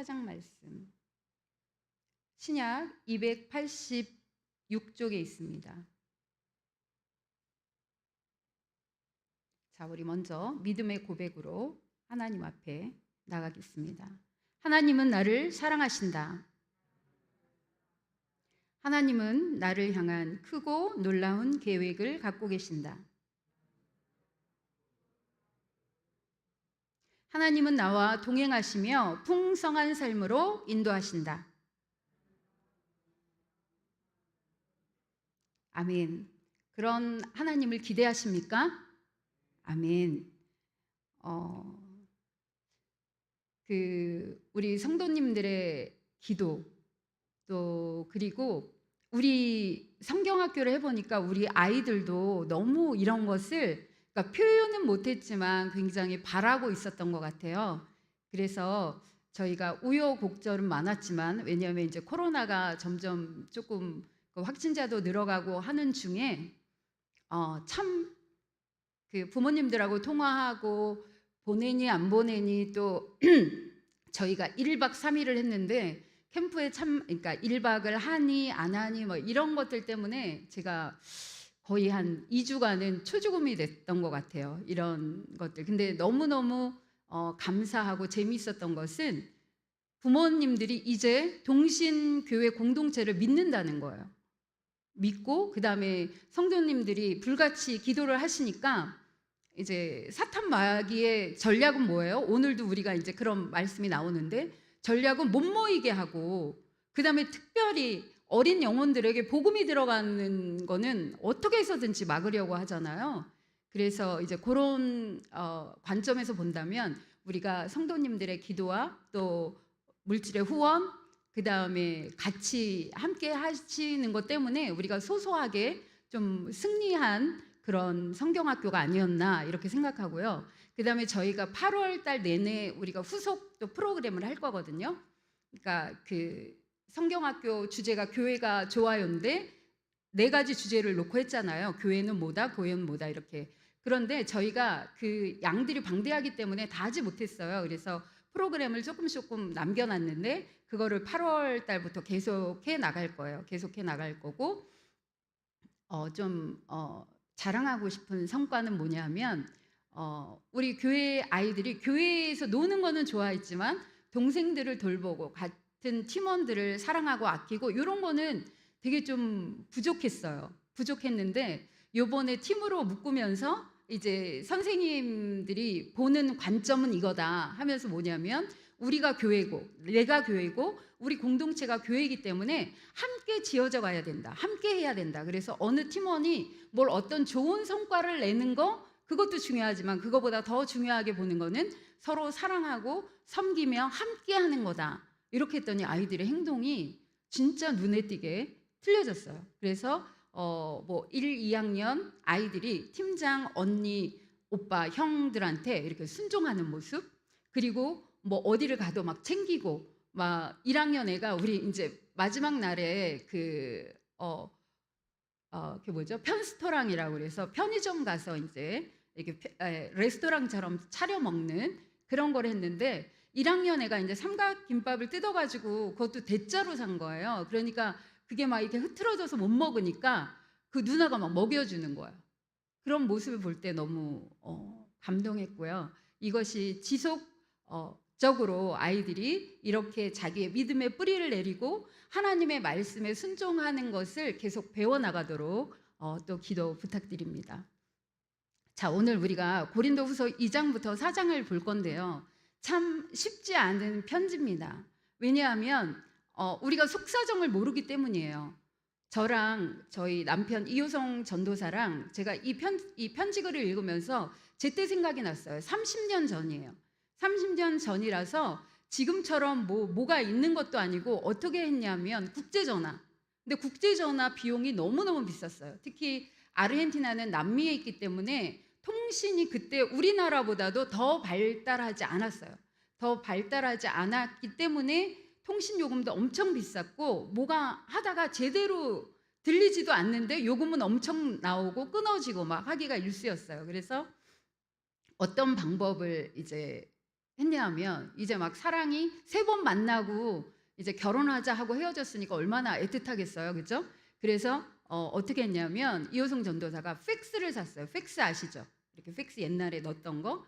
사장 말씀. 신약 286쪽에 있습니다. 자, 우리 먼저 믿음의 고백으로 하나님 앞에 나가겠습니다. 하나님은 나를 사랑하신다. 하나님은 나를 향한 크고 놀라운 계획을 갖고 계신다. 하나님은 나와 동행하시며 풍성한 삶으로 인도하신다. 아멘. 그런 하나님을 기대하십니까? 아멘. 우리 성도님들의 기도, 또 그리고 우리 성경학교를 해보니까 우리 아이들도 너무 이런 것을, 그러니까 표현은 못했지만 굉장히 바라고 있었던 것 같아요. 그래서 저희가 우여곡절은 많았지만, 왜냐하면 이제 코로나가 점점 조금 확진자도 늘어가고 하는 중에 참 그 부모님들하고 통화하고 보내니 안 보내니, 또 저희가 1박 3일을 했는데 캠프에 그러니까 1박을 하니 안 하니 뭐 이런 것들 때문에 제가 거의 한 2주간은 초죽음이 됐던 것 같아요. 이런 것들. 근데 너무너무 감사하고 재미있었던 것은 부모님들이 이제 동신교회 공동체를 믿는다는 거예요. 믿고 그다음에 성도님들이 불같이 기도를 하시니까 이제 사탄 마귀의 전략은 뭐예요? 오늘도 우리가 이제 그런 말씀이 나오는데, 전략은 못 모이게 하고, 그다음에 특별히 어린 영혼들에게 복음이 들어가는 거는 어떻게 해서든지 막으려고 하잖아요. 그래서 이제 그런 관점에서 본다면 우리가 성도님들의 기도와 또 물질의 후원, 그다음에 같이 함께 하시는 것 때문에 우리가 소소하게 좀 승리한 그런 성경학교가 아니었나 이렇게 생각하고요. 그다음에 저희가 8월 달 내내 우리가 후속 또 프로그램을 할 거거든요. 그러니까 그 성경학교 주제가 교회가 좋아요인데 4가지 주제를 놓고 했잖아요. 교회는 뭐다, 교회는 뭐다 이렇게. 그런데 저희가 그 양들이 방대하기 때문에 다 하지 못했어요. 그래서 프로그램을 조금 남겨놨는데 그거를 8월 달부터 계속해 나갈 거예요. 계속해 나갈 거고, 자랑하고 싶은 성과는 뭐냐면, 우리 교회 아이들이 교회에서 노는 거는 좋아했지만 동생들을 돌보고 같은 팀원들을 사랑하고 아끼고 이런 거는 되게 좀 부족했는데, 요번에 팀으로 묶으면서 이제 선생님들이 보는 관점은 이거다 하면서 뭐냐면, 우리가 교회고 내가 교회고 우리 공동체가 교회이기 때문에 함께 지어져 가야 된다, 함께 해야 된다. 그래서 어느 팀원이 뭘 어떤 좋은 성과를 내는 거, 그것도 중요하지만 그거보다 더 중요하게 보는 거는 서로 사랑하고 섬기며 함께 하는 거다. 이렇게 했더니 아이들의 행동이 진짜 눈에 띄게 틀려졌어요. 그래서 1, 2학년 아이들이 팀장, 언니, 오빠, 형들한테 이렇게 순종하는 모습, 그리고 뭐 어디를 가도 막 챙기고, 막 1학년 애가 우리 이제 마지막 날에 그 편스토랑이라고 그래서 편의점 가서 이제 이렇게 레스토랑처럼 차려 먹는 그런 걸 했는데, 1학년 애가 이제 삼각김밥을 뜯어가지고 그것도 대짜로 산 거예요. 그러니까 그게 막 이렇게 흐트러져서 못 먹으니까 그 누나가 막 먹여주는 거예요. 그런 모습을 볼 때 너무 감동했고요. 이것이 지속적으로 아이들이 이렇게 자기의 믿음의 뿌리를 내리고 하나님의 말씀에 순종하는 것을 계속 배워나가도록 또 기도 부탁드립니다. 자, 오늘 우리가 고린도후서 2장부터 4장을 볼 건데요. 참 쉽지 않은 편지입니다. 왜냐하면 우리가 속사정을 모르기 때문이에요. 저랑 저희 남편 이효성 전도사랑 제가 이 편지글을 읽으면서 제때 생각이 났어요. 30년 전이에요. 30년 전이라서 지금처럼 뭐가 있는 것도 아니고 어떻게 했냐면 국제전화. 근데 국제전화 비용이 너무너무 비쌌어요. 특히 아르헨티나는 남미에 있기 때문에 통신이 그때 우리나라보다도 더 발달하지 않았어요. 더 발달하지 않았기 때문에 통신 요금도 엄청 비쌌고, 뭐가 하다가 제대로 들리지도 않는데 요금은 엄청 나오고 끊어지고 막 하기가 일쑤였어요. 그래서 어떤 방법을 이제 했냐면 이제 막 사랑이 3번 만나고 이제 결혼하자 하고 헤어졌으니까 얼마나 애틋하겠어요. 그죠? 그래서 어떻게 했냐면 이호성 전도사가 팩스를 샀어요. 팩스 아시죠? 이렇게 팩스 옛날에 넣었던 거.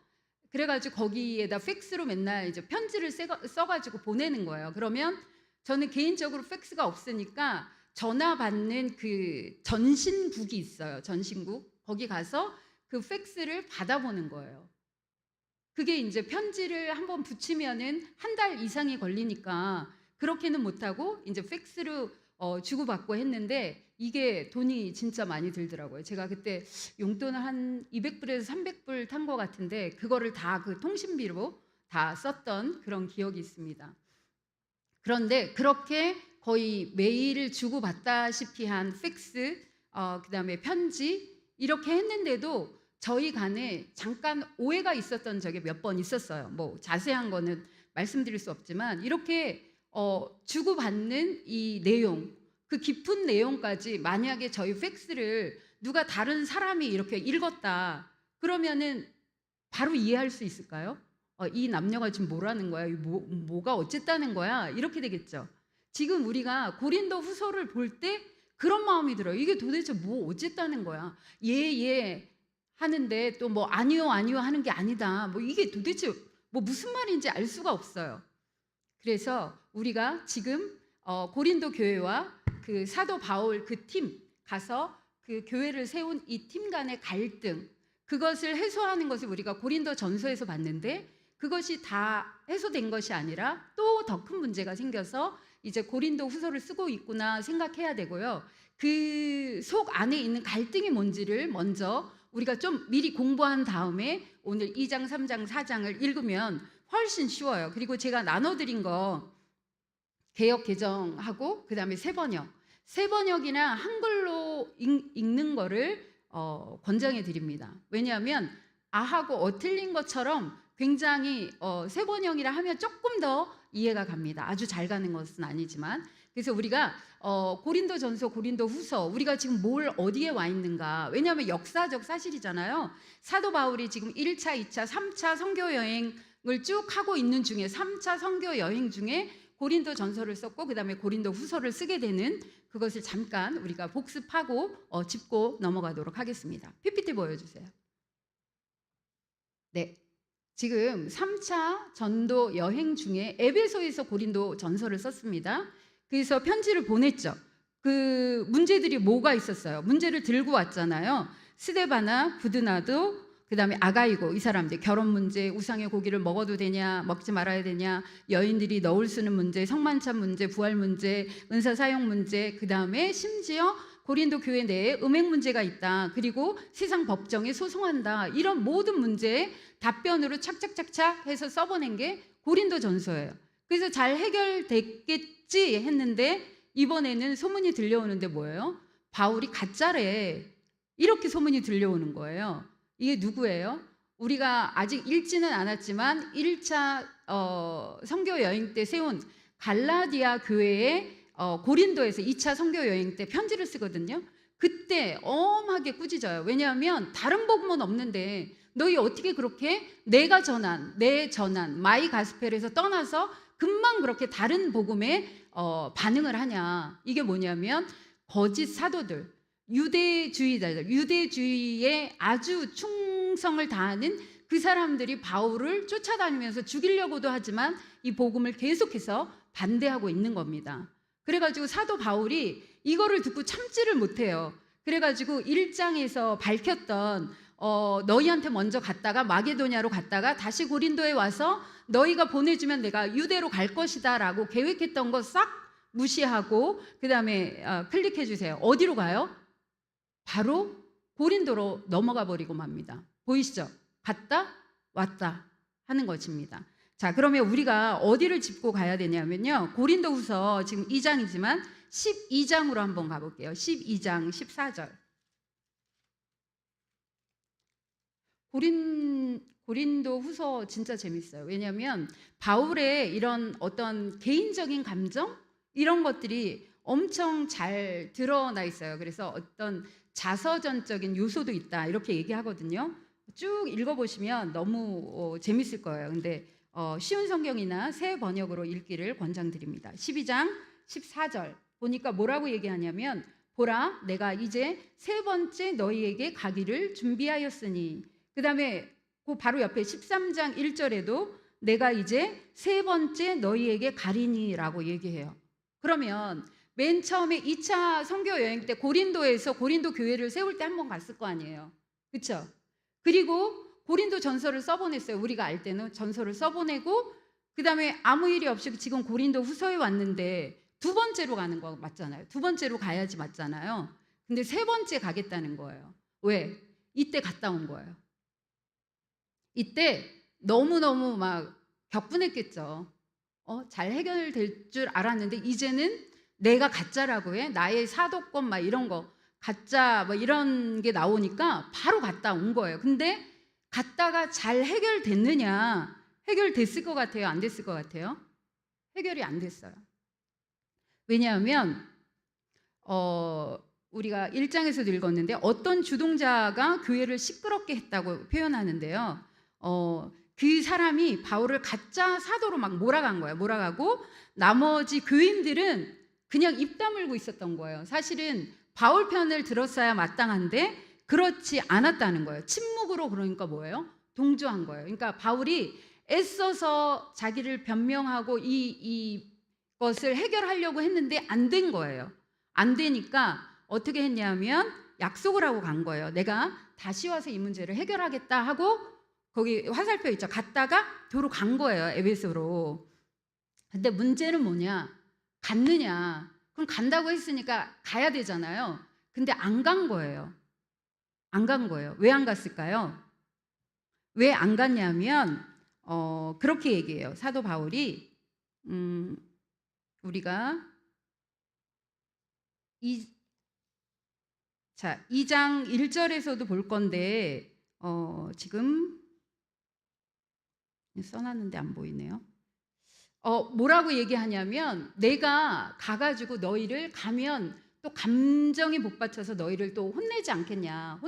그래가지고 거기에다 팩스로 맨날 이제 편지를 써가지고 보내는 거예요. 그러면 저는 개인적으로 팩스가 없으니까 전화 받는 그 전신국이 있어요. 전신국. 거기 가서 그 팩스를 받아보는 거예요. 그게 이제 편지를 한번 붙이면은 한 달 이상이 걸리니까 그렇게는 못하고 이제 팩스로 주고받고 했는데 이게 돈이 진짜 많이 들더라고요. 제가 그때 용돈을 한 200불에서 300불 탄 것 같은데 그거를 다 그 통신비로 다 썼던 그런 기억이 있습니다. 그런데 그렇게 거의 매일 주고받다시피 한 팩스, 그다음에 편지 이렇게 했는데도 저희 간에 잠깐 오해가 있었던 적이 몇 번 있었어요. 뭐 자세한 거는 말씀드릴 수 없지만 이렇게 주고받는 이 내용, 그 깊은 내용까지 만약에 저희 팩스를 누가 다른 사람이 이렇게 읽었다 그러면은 바로 이해할 수 있을까요? 이 남녀가 지금 뭐라는 거야? 뭐가 어쨌다는 거야? 이렇게 되겠죠. 지금 우리가 고린도 후서를 볼 때 그런 마음이 들어요. 이게 도대체 뭐 어쨌다는 거야? 예 하는데 또 뭐 아니요 하는 게 아니다. 뭐 이게 도대체 뭐 무슨 말인지 알 수가 없어요. 그래서 우리가 지금 고린도 교회와 그 사도 바울 그 팀 가서 그 교회를 세운 이 팀 간의 갈등, 그것을 해소하는 것을 우리가 고린도 전서에서 봤는데 그것이 다 해소된 것이 아니라 또 더 큰 문제가 생겨서 이제 고린도 후서를 쓰고 있구나 생각해야 되고요. 그 속 안에 있는 갈등이 뭔지를 먼저 우리가 좀 미리 공부한 다음에 오늘 2장, 3장, 4장을 읽으면 훨씬 쉬워요. 그리고 제가 나눠드린 거 개역 개정하고 그다음에 세번역이나 한글로 읽는 거를 권장해 드립니다. 왜냐하면 아하고 틀린 것처럼 굉장히 세번역이라 하면 조금 더 이해가 갑니다. 아주 잘 가는 것은 아니지만. 그래서 우리가 고린도 전서, 고린도 후서 우리가 지금 어디에 와 있는가. 왜냐하면 역사적 사실이잖아요. 사도 바울이 지금 1차, 2차, 3차 선교 여행을 쭉 하고 있는 중에 3차 선교 여행 중에 고린도 전서를 썼고 그다음에 고린도 후서를 쓰게 되는 그것을 잠깐 우리가 복습하고 짚고 넘어가도록 하겠습니다. PPT 보여주세요. 네. 지금 3차 전도 여행 중에 에베소에서 고린도 전서를 썼습니다. 그래서 편지를 보냈죠. 그 문제들이 뭐가 있었어요? 문제를 들고 왔잖아요. 스데바나, 부드나도, 그 다음에 아가이고, 이 사람들 결혼 문제, 우상의 고기를 먹어도 되냐, 먹지 말아야 되냐, 여인들이 너울 쓰는 문제, 성만찬 문제, 부활 문제, 은사 사용 문제, 그 다음에 심지어 고린도 교회 내에 음행 문제가 있다. 그리고 세상 법정에 소송한다. 이런 모든 문제에 답변으로 착착착착 해서 써보낸 게 고린도 전서예요. 그래서 잘 해결됐겠지 했는데 이번에는 소문이 들려오는데 뭐예요? 바울이 가짜래. 이렇게 소문이 들려오는 거예요. 이게 누구예요? 우리가 아직 읽지는 않았지만 1차 선교 여행 때 세운 갈라디아 교회에 고린도에서 2차 선교 여행 때 편지를 쓰거든요. 그때 엄하게 꾸짖어요. 왜냐하면 다른 복음은 없는데 너희 어떻게 그렇게 내가 전한 내 전한 마이 가스펠에서 떠나서 금방 그렇게 다른 복음에 반응을 하냐. 이게 뭐냐면 거짓 사도들, 유대주의자들, 유대주의에 아주 충성을 다하는 그 사람들이 바울을 쫓아다니면서 죽이려고도 하지만 이 복음을 계속해서 반대하고 있는 겁니다. 그래가지고 사도 바울이 이거를 듣고 참지를 못해요. 그래가지고 1장에서 밝혔던 너희한테 먼저 갔다가 마게도냐로 갔다가 다시 고린도에 와서 너희가 보내주면 내가 유대로 갈 것이다 라고 계획했던 거 싹 무시하고 그 다음에 클릭해 주세요. 어디로 가요? 바로 고린도로 넘어가 버리고 맙니다. 보이시죠? 갔다 왔다 하는 것입니다. 자, 그러면 우리가 어디를 짚고 가야 되냐면요. 고린도후서 지금 2장이지만 12장으로 한번 가볼게요. 12장 14절. 고린도후서 진짜 재밌어요. 왜냐하면 바울의 이런 어떤 개인적인 감정 이런 것들이 엄청 잘 드러나 있어요. 그래서 어떤 자서전적인 요소도 있다 이렇게 얘기하거든요. 쭉 읽어보시면 너무 재밌을 거예요. 근데 쉬운 성경이나 새 번역으로 읽기를 권장드립니다. 12장 14절 보니까 뭐라고 얘기하냐면 보라 내가 이제 세 번째 너희에게 가기를 준비하였으니 그 다음에 그 바로 옆에 13장 1절에도 내가 이제 세 번째 너희에게 가리니 라고 얘기해요. 그러면 맨 처음에 2차 선교 여행 때 고린도에서 고린도 교회를 세울 때 한 번 갔을 거 아니에요. 그렇죠? 그리고 고린도 전서를 써보냈어요. 우리가 알 때는 전서를 써보내고 그 다음에 아무 일이 없이 지금 고린도 후서에 왔는데 두 번째로 가는 거 맞잖아요. 두 번째로 가야지 맞잖아요. 근데 세 번째 가겠다는 거예요. 왜? 이때 갔다 온 거예요. 이때 너무너무 막 격분했겠죠. 잘 해결될 줄 알았는데 이제는 내가 가짜라고 해. 나의 사도권 막 이런 거 가짜 뭐 이런 게 나오니까 바로 갔다 온 거예요. 근데 갔다가 잘 해결됐느냐? 해결됐을 것 같아요? 안 됐을 것 같아요? 해결이 안 됐어요. 왜냐하면 우리가 1장에서도 읽었는데 어떤 주동자가 교회를 시끄럽게 했다고 표현하는데요. 그 사람이 바울을 가짜 사도로 막 몰아간 거예요. 몰아가고 나머지 교인들은 그냥 입 다물고 있었던 거예요. 사실은 바울 편을 들었어야 마땅한데 그렇지 않았다는 거예요. 침묵으로 그러니까 뭐예요? 동조한 거예요. 그러니까 바울이 애써서 자기를 변명하고 이것을 해결하려고 했는데 안 된 거예요. 안 되니까 어떻게 했냐면 약속을 하고 간 거예요. 내가 다시 와서 이 문제를 해결하겠다 하고 거기 화살표 있죠. 갔다가 도로 간 거예요. 에베소로. 근데 문제는 뭐냐? 갔느냐? 그럼 간다고 했으니까 가야 되잖아요. 근데 안 간 거예요. 안 간 거예요. 왜 안 갔을까요? 왜 안 갔냐면 그렇게 얘기해요. 사도 바울이 우리가 2장 1절에서도 볼 건데 지금 써놨는데 안 보이네요. 뭐라고 얘기하냐면 내가 가가지고 너희를 가면 또 감정이 복받쳐서 너희를 또 혼내지 않겠냐.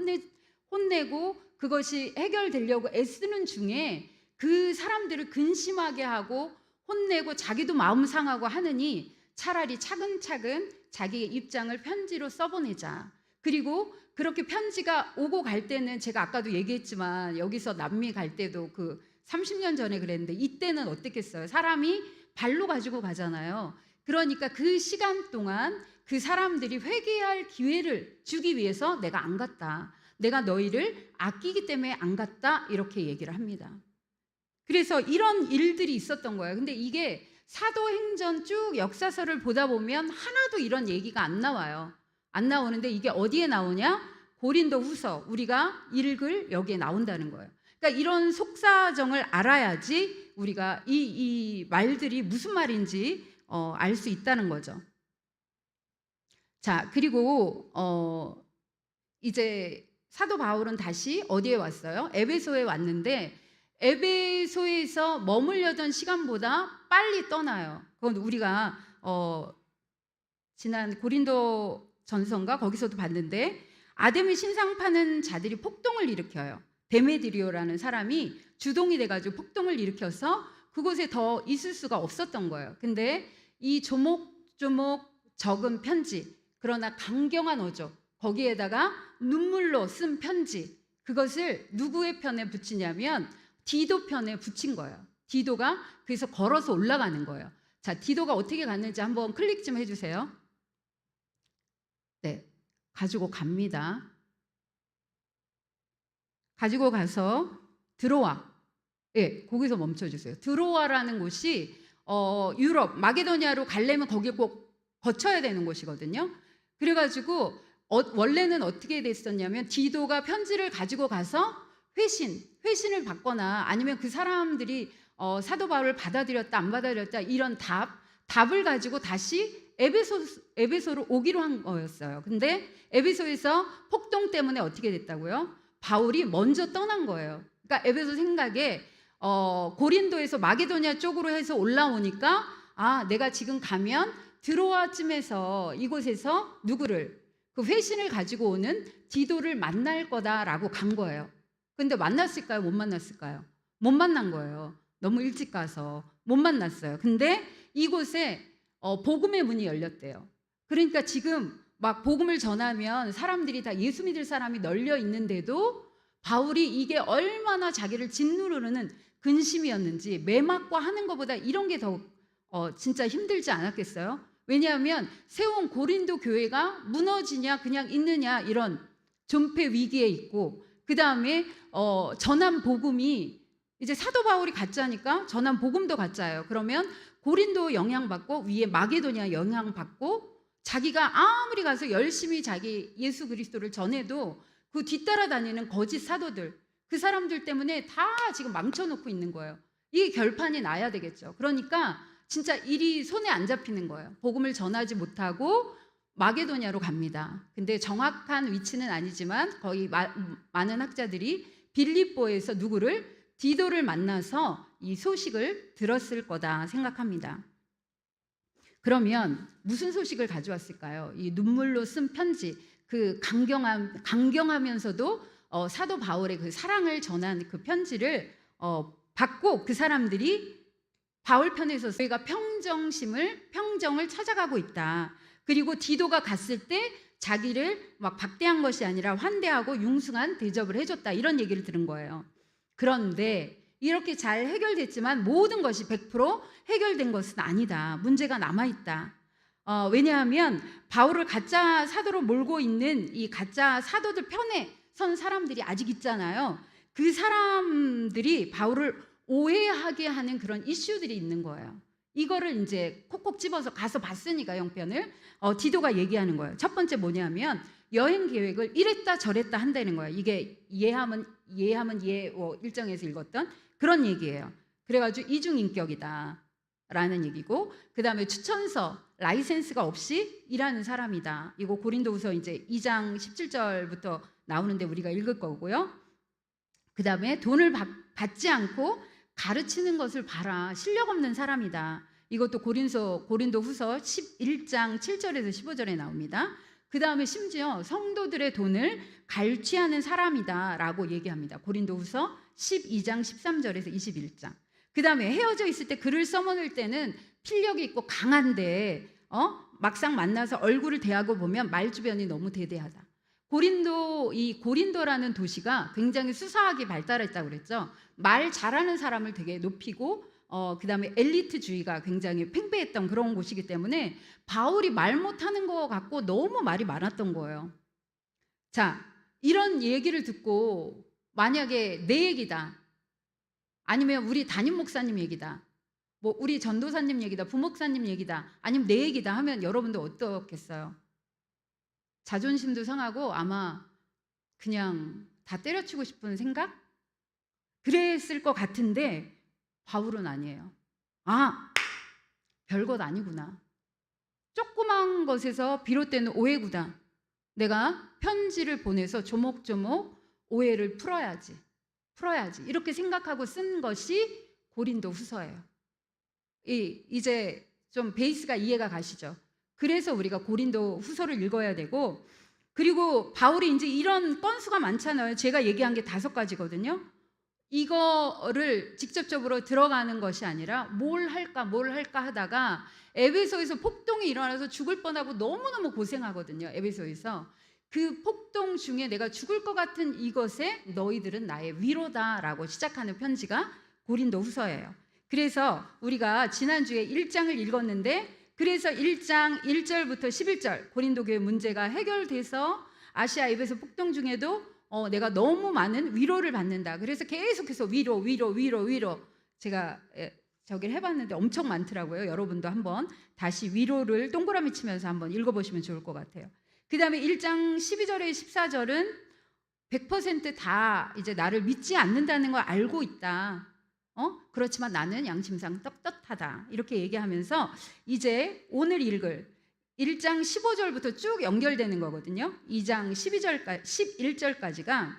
혼내고 그것이 해결되려고 애쓰는 중에 그 사람들을 근심하게 하고 혼내고 자기도 마음 상하고 하느니 차라리 차근차근 자기의 입장을 편지로 써보내자. 그리고 그렇게 편지가 오고 갈 때는 제가 아까도 얘기했지만 여기서 남미 갈 때도 그 30년 전에 그랬는데 이때는 어땠겠어요? 사람이 발로 가지고 가잖아요. 그러니까 그 시간 동안 그 사람들이 회개할 기회를 주기 위해서 내가 안 갔다. 내가 너희를 아끼기 때문에 안 갔다. 이렇게 얘기를 합니다. 그래서 이런 일들이 있었던 거예요. 근데 이게 사도행전 쭉 역사서를 보다 보면 하나도 이런 얘기가 안 나와요. 안 나오는데 이게 어디에 나오냐? 고린도 후서 우리가 읽을 여기에 나온다는 거예요. 그러니까 이런 속사정을 알아야지 우리가 이 말들이 무슨 말인지 알 수 있다는 거죠. 자, 그리고 이제 사도 바울은 다시 어디에 왔어요? 에베소에 왔는데 에베소에서 머물려던 시간보다 빨리 떠나요. 그건 우리가 지난 고린도 전서인가 거기서도 봤는데 아데미 신상 파는 자들이 폭동을 일으켜요. 데메드리오라는 사람이 주동이 돼가지고 폭동을 일으켜서 그곳에 더 있을 수가 없었던 거예요. 근데 이 조목조목 적은 편지, 그러나 강경한 어조, 거기에다가 눈물로 쓴 편지, 그것을 누구의 편에 붙이냐면 디도 편에 붙인 거예요. 디도가 그래서 걸어서 올라가는 거예요. 자, 디도가 어떻게 갔는지 한번 클릭 좀 해주세요. 네, 가지고 갑니다. 가지고 가서 드로아, 예, 거기서 멈춰주세요. 드로아라는 곳이 유럽 마게도니아로 가려면 거기 꼭 거쳐야 되는 곳이거든요. 그래가지고 원래는 어떻게 됐었냐면 디도가 편지를 가지고 가서 회신을 받거나 아니면 그 사람들이 사도 바울을 받아들였다 안 받아들였다 이런 답을 가지고 다시 에베소로 오기로 한 거였어요. 근데 에베소에서 폭동 때문에 어떻게 됐다고요? 바울이 먼저 떠난 거예요. 그러니까 에베소 생각에 고린도에서 마게도니아 쪽으로 해서 올라오니까 내가 지금 가면 드로아쯤에서 이곳에서 누구를 그 회신을 가지고 오는 디도를 만날 거다라고 간 거예요. 근데 만났을까요? 못 만났을까요? 못 만난 거예요. 너무 일찍 가서 못 만났어요. 근데 이곳에 복음의 문이 열렸대요. 그러니까 지금 막 복음을 전하면 사람들이 다 예수 믿을 사람이 널려 있는데도 바울이 이게 얼마나 자기를 짓누르는 근심이었는지, 매맞고 하는 것보다 이런 게 더 진짜 힘들지 않았겠어요? 왜냐하면 세운 고린도 교회가 무너지냐 그냥 있느냐 이런 존폐 위기에 있고, 그 다음에 전한 복음이 이제 사도 바울이 가짜니까 전한 복음도 가짜예요. 그러면 고린도 영향받고 위에 마게도냐 영향받고, 자기가 아무리 가서 열심히 자기 예수 그리스도를 전해도 그 뒤따라 다니는 거짓 사도들, 그 사람들 때문에 다 지금 망쳐놓고 있는 거예요. 이 결판이 나야 되겠죠. 그러니까 진짜 일이 손에 안 잡히는 거예요. 복음을 전하지 못하고 마게도냐로 갑니다. 근데 정확한 위치는 아니지만 거의 많은 학자들이 빌립보에서 누구를, 디도를 만나서 이 소식을 들었을 거다 생각합니다. 그러면 무슨 소식을 가져왔을까요? 이 눈물로 쓴 편지, 그 강경하면서도 사도 바울의 그 사랑을 전한 그 편지를 받고 그 사람들이 바울 편에서 저희가 평정을 찾아가고 있다. 그리고 디도가 갔을 때 자기를 막 박대한 것이 아니라 환대하고 융숭한 대접을 해줬다. 이런 얘기를 들은 거예요. 그런데 이렇게 잘 해결됐지만 모든 것이 100% 해결된 것은 아니다. 문제가 남아있다. 왜냐하면 바울을 가짜 사도로 몰고 있는 이 가짜 사도들 편에 선 사람들이 아직 있잖아요. 그 사람들이 바울을 오해하게 하는 그런 이슈들이 있는 거예요. 이거를 이제 콕콕 집어서 가서 봤으니까 형편을 디도가 얘기하는 거예요. 첫 번째 뭐냐면 여행 계획을 이랬다 저랬다 한다는 거예요. 이게 이해하면 일정에서 읽었던 그런 얘기예요. 그래가지고 이중인격이다 라는 얘기고, 그 다음에 추천서 라이센스가 없이 일하는 사람이다. 이거 고린도후서 이제 2장 17절부터 나오는데 우리가 읽을 거고요. 그 다음에 돈을 받지 않고 가르치는 것을 봐라. 실력 없는 사람이다. 이것도 고린도후서 11장 7절에서 15절에 나옵니다. 그 다음에 심지어 성도들의 돈을 갈취하는 사람이다 라고 얘기합니다. 고린도후서 12장 13절에서 21장. 그 다음에 헤어져 있을 때 글을 써먹을 때는 필력이 있고 강한데 막상 만나서 얼굴을 대하고 보면 말주변이 너무 대대하다. 고린도라는 도시가 굉장히 수사하게 발달했다고 그랬죠. 말 잘하는 사람을 되게 높이고 그 다음에 엘리트주의가 굉장히 팽배했던 그런 곳이기 때문에 바울이 말 못하는 거 갖고 너무 말이 많았던 거예요. 자, 이런 얘기를 듣고 만약에 내 얘기다, 아니면 우리 담임 목사님 얘기다, 뭐 우리 전도사님 얘기다, 부목사님 얘기다, 아니면 내 얘기다 하면 여러분들 어떻겠어요? 자존심도 상하고 아마 그냥 다 때려치고 싶은 생각? 그랬을 것 같은데 바울은 아니에요. 별것 아니구나. 조그만 것에서 비롯되는 오해구나. 내가 편지를 보내서 조목조목 오해를 풀어야지. 이렇게 생각하고 쓴 것이 고린도후서예요. 이제 좀 베이스가 이해가 가시죠? 그래서 우리가 고린도후서를 읽어야 되고, 그리고 바울이 이제 이런 건수가 많잖아요. 제가 얘기한 게 5가지거든요. 이거를 직접적으로 들어가는 것이 아니라 뭘 할까 하다가 에베소에서 폭동이 일어나서 죽을 뻔하고 너무너무 고생하거든요. 에베소에서 그 폭동 중에 내가 죽을 것 같은 이것에 너희들은 나의 위로다라고 시작하는 편지가 고린도후서예요. 그래서 우리가 지난주에 1장을 읽었는데, 그래서 1장 1절부터 11절 고린도 교회 문제가 해결돼서 아시아 에베소 폭동 중에도 내가 너무 많은 위로를 받는다. 그래서 계속해서 위로. 제가 저기를 해봤는데 엄청 많더라고요. 여러분도 한번 다시 위로를 동그라미 치면서 한번 읽어보시면 좋을 것 같아요. 그 다음에 1장 12절에 14절은 100%다 이제 나를 믿지 않는다는 걸 알고 있다. 그렇지만 나는 양심상 떳떳하다. 이렇게 얘기하면서 이제 오늘 읽을 1장 15절부터 쭉 연결되는 거거든요. 2장 11절까지가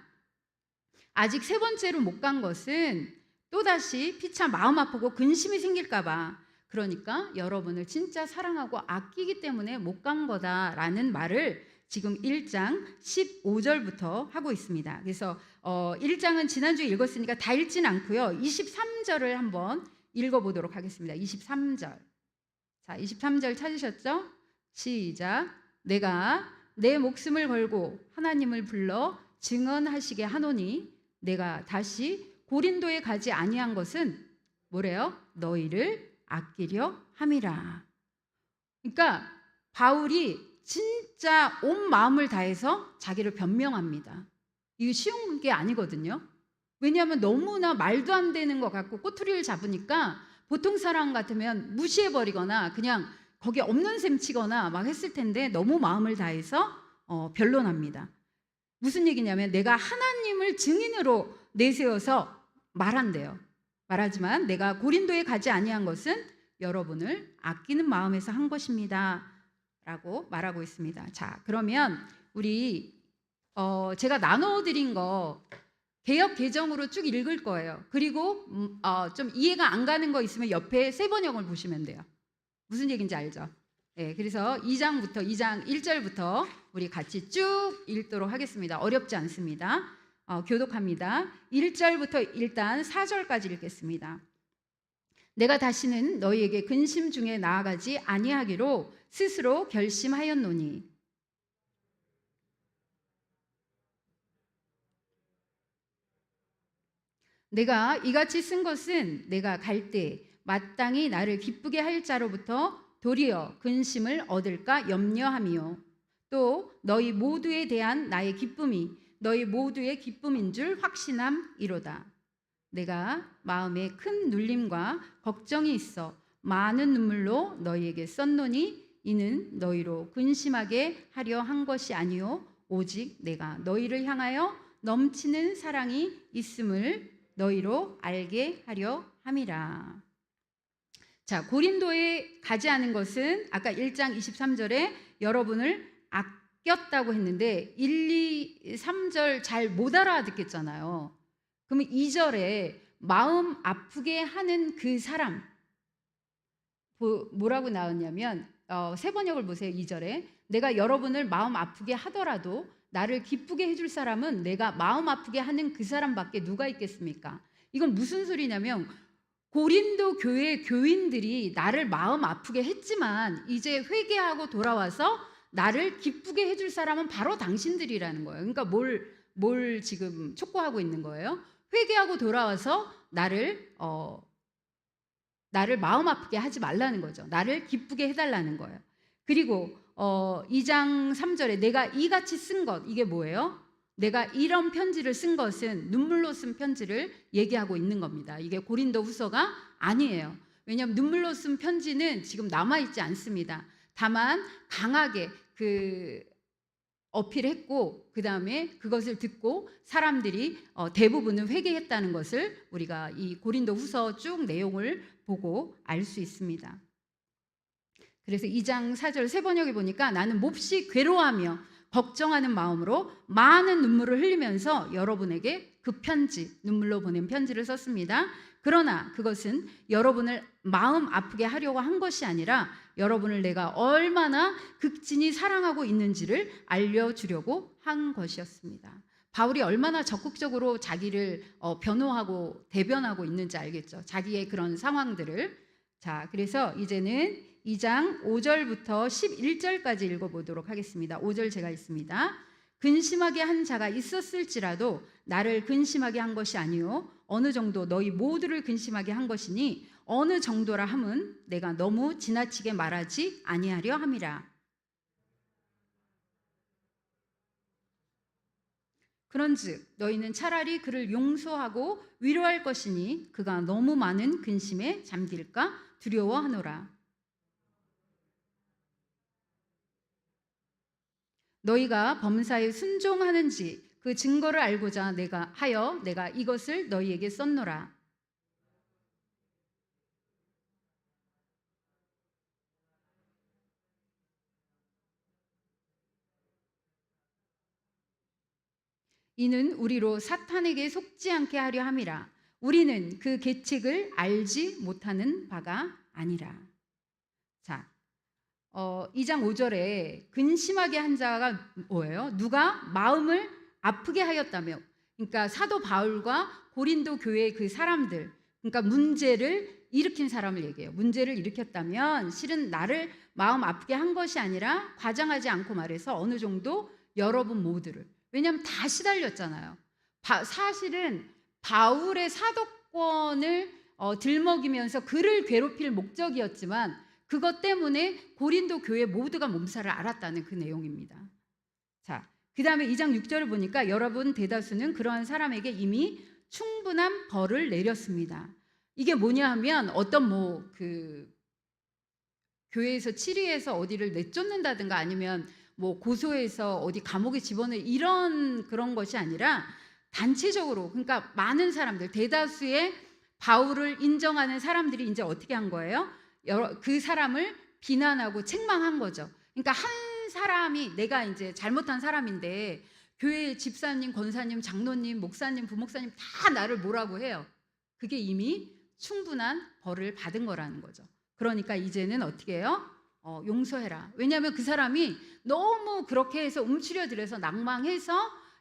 아직 세 번째로 못 간 것은 또다시 피차 마음 아프고 근심이 생길까 봐, 그러니까 여러분을 진짜 사랑하고 아끼기 때문에 못 간 거다라는 말을 지금 1장 15절부터 하고 있습니다. 그래서 1장은 지난주에 읽었으니까 다 읽진 않고요. 23절을 한번 읽어보도록 하겠습니다. 23절. 자, 23절 찾으셨죠? 시작. 내가 내 목숨을 걸고 하나님을 불러 증언하시게 하노니 내가 다시 고린도에 가지 아니한 것은 뭐래요? 너희를 아끼려 함이라. 그러니까 바울이 진짜 온 마음을 다해서 자기를 변명합니다. 이게 쉬운 게 아니거든요. 왜냐하면 너무나 말도 안 되는 것 같고 꼬투리를 잡으니까 보통 사람 같으면 무시해버리거나 그냥 거기에 없는 셈 치거나 막 했을 텐데 너무 마음을 다해서 변론합니다. 무슨 얘기냐면 내가 하나님을 증인으로 내세워서 말한대요. 말하지만 내가 고린도에 가지 아니한 것은 여러분을 아끼는 마음에서 한 것입니다 라고 말하고 있습니다. 자, 그러면 우리 제가 나눠드린 거 개역 개정으로 쭉 읽을 거예요. 그리고 좀 이해가 안 가는 거 있으면 옆에 세 번역을 보시면 돼요. 무슨 얘기인지 알죠? 네, 그래서 2장 1절부터 우리 같이 쭉 읽도록 하겠습니다. 어렵지 않습니다. 교독합니다. 1절부터 일단 4절까지 읽겠습니다. 내가 다시는 너희에게 근심 중에 나아가지 아니하기로 스스로 결심하였노니 내가 이같이 쓴 것은 내가 갈 때 마땅히 나를 기쁘게 할 자로부터 도리어 근심을 얻을까 염려함이요 또 너희 모두에 대한 나의 기쁨이 너희 모두의 기쁨인 줄 확신함이로다. 내가 마음에 큰 눌림과 걱정이 있어 많은 눈물로 너희에게 썼노니 이는 너희로 근심하게 하려 한 것이 아니요 오직 내가 너희를 향하여 넘치는 사랑이 있음을 너희로 알게 하려 함이라. 자, 고린도에 가지 않은 것은 아까 1장 23절에 여러분을 아꼈다고 했는데 1, 2, 3절 잘 못 알아듣겠잖아요. 그러면 2절에 마음 아프게 하는 그 사람 뭐라고 나왔냐면 세 번역을 보세요. 2절에 내가 여러분을 마음 아프게 하더라도 나를 기쁘게 해줄 사람은 내가 마음 아프게 하는 그 사람밖에 누가 있겠습니까? 이건 무슨 소리냐면 고린도 교회 교인들이 나를 마음 아프게 했지만 이제 회개하고 돌아와서 나를 기쁘게 해줄 사람은 바로 당신들이라는 거예요. 그러니까 뭘 지금 촉구하고 있는 거예요? 회개하고 돌아와서 나를 마음 아프게 하지 말라는 거죠. 나를 기쁘게 해달라는 거예요. 그리고 2장 3절에 내가 이같이 쓴 것 이게 뭐예요? 내가 이런 편지를 쓴 것은 눈물로 쓴 편지를 얘기하고 있는 겁니다. 이게 고린도 후서가 아니에요. 왜냐하면 눈물로 쓴 편지는 지금 남아있지 않습니다. 다만 강하게 어필했고 그 다음에 그것을 듣고 사람들이 대부분은 회개했다는 것을 우리가 이 고린도 후서 쭉 내용을 보고 알 수 있습니다. 그래서 2장 4절 세 번역에 보니까 나는 몹시 괴로워하며 걱정하는 마음으로 많은 눈물을 흘리면서 여러분에게 그 편지, 눈물로 보낸 편지를 썼습니다. 그러나 그것은 여러분을 마음 아프게 하려고 한 것이 아니라 여러분을 내가 얼마나 극진히 사랑하고 있는지를 알려주려고 한 것이었습니다. 바울이 얼마나 적극적으로 자기를 변호하고 대변하고 있는지 알겠죠. 자기의 그런 상황들을. 자, 그래서 이제는 2장 5절부터 11절까지 읽어보도록 하겠습니다. 5절 제가 읽습니다. 근심하게 한 자가 있었을지라도 나를 근심하게 한 것이 아니요 어느 정도 너희 모두를 근심하게 한 것이니 어느 정도라 함은 내가 너무 지나치게 말하지 아니하려 함이라. 그런즉 너희는 차라리 그를 용서하고 위로할 것이니 그가 너무 많은 근심에 잠길까 두려워하노라. 너희가 범사에 순종하는지 그 증거를 알고자 내가 이것을 너희에게 썼노라. 이는 우리로 사탄에게 속지 않게 하려 함이라. 우리는 그 계책을 알지 못하는 바가 아니라. 자, 2장 5절에 근심하게 한 자가 뭐예요? 누가 마음을 아프게 하였다며. 그러니까 사도 바울과 고린도 교회의 그 사람들, 그러니까 문제를 일으킨 사람을 얘기해요. 문제를 일으켰다면 실은 나를 마음 아프게 한 것이 아니라, 과장하지 않고 말해서 어느 정도 여러분 모두를. 왜냐하면 다 시달렸잖아요. 사실은 바울의 사도권을 들먹이면서 그를 괴롭힐 목적이었지만, 그것 때문에 고린도 교회 모두가 몸살을 앓았다는 그 내용입니다. 자, 그 다음에 2장 6절을 보니까 여러분 대다수는 그러한 사람에게 이미 충분한 벌을 내렸습니다. 이게 뭐냐 하면, 어떤 교회에서 치리해서 어디를 내쫓는다든가 아니면 고소해서 어디 감옥에 집어넣는 이런 그런 것이 아니라, 단체적으로, 그러니까 많은 사람들, 대다수의 바울을 인정하는 사람들이 이제 어떻게 한 거예요? 그 사람을 비난하고 책망한 거죠. 그러니까 한 사람이, 내가 이제 잘못한 사람인데 교회 집사님, 권사님, 장로님, 목사님, 부목사님 다 나를 뭐라고 해요. 그게 이미 충분한 벌을 받은 거라는 거죠. 그러니까 이제는 어떻게 해요? 용서해라. 왜냐하면 그 사람이 너무 그렇게 해서 움츠려들어서 낭망해서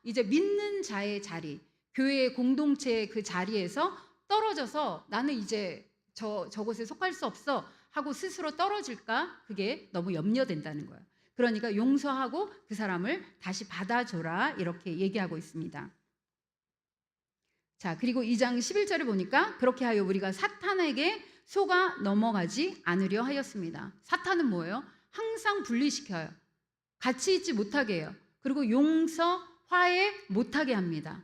이제 믿는 자의 자리, 교회의 공동체의 그 자리에서 떨어져서 나는 이제 저곳에 속할 수 없어 하고 스스로 떨어질까? 그게 너무 염려된다는 거예요. 그러니까 용서하고 그 사람을 다시 받아줘라, 이렇게 얘기하고 있습니다. 자, 그리고 2장 11절에 보니까 그렇게 하여 우리가 사탄에게 속아 넘어가지 않으려 하였습니다. 사탄은 뭐예요? 항상 분리시켜요. 같이 있지 못하게 해요. 그리고 용서, 화해 못하게 합니다.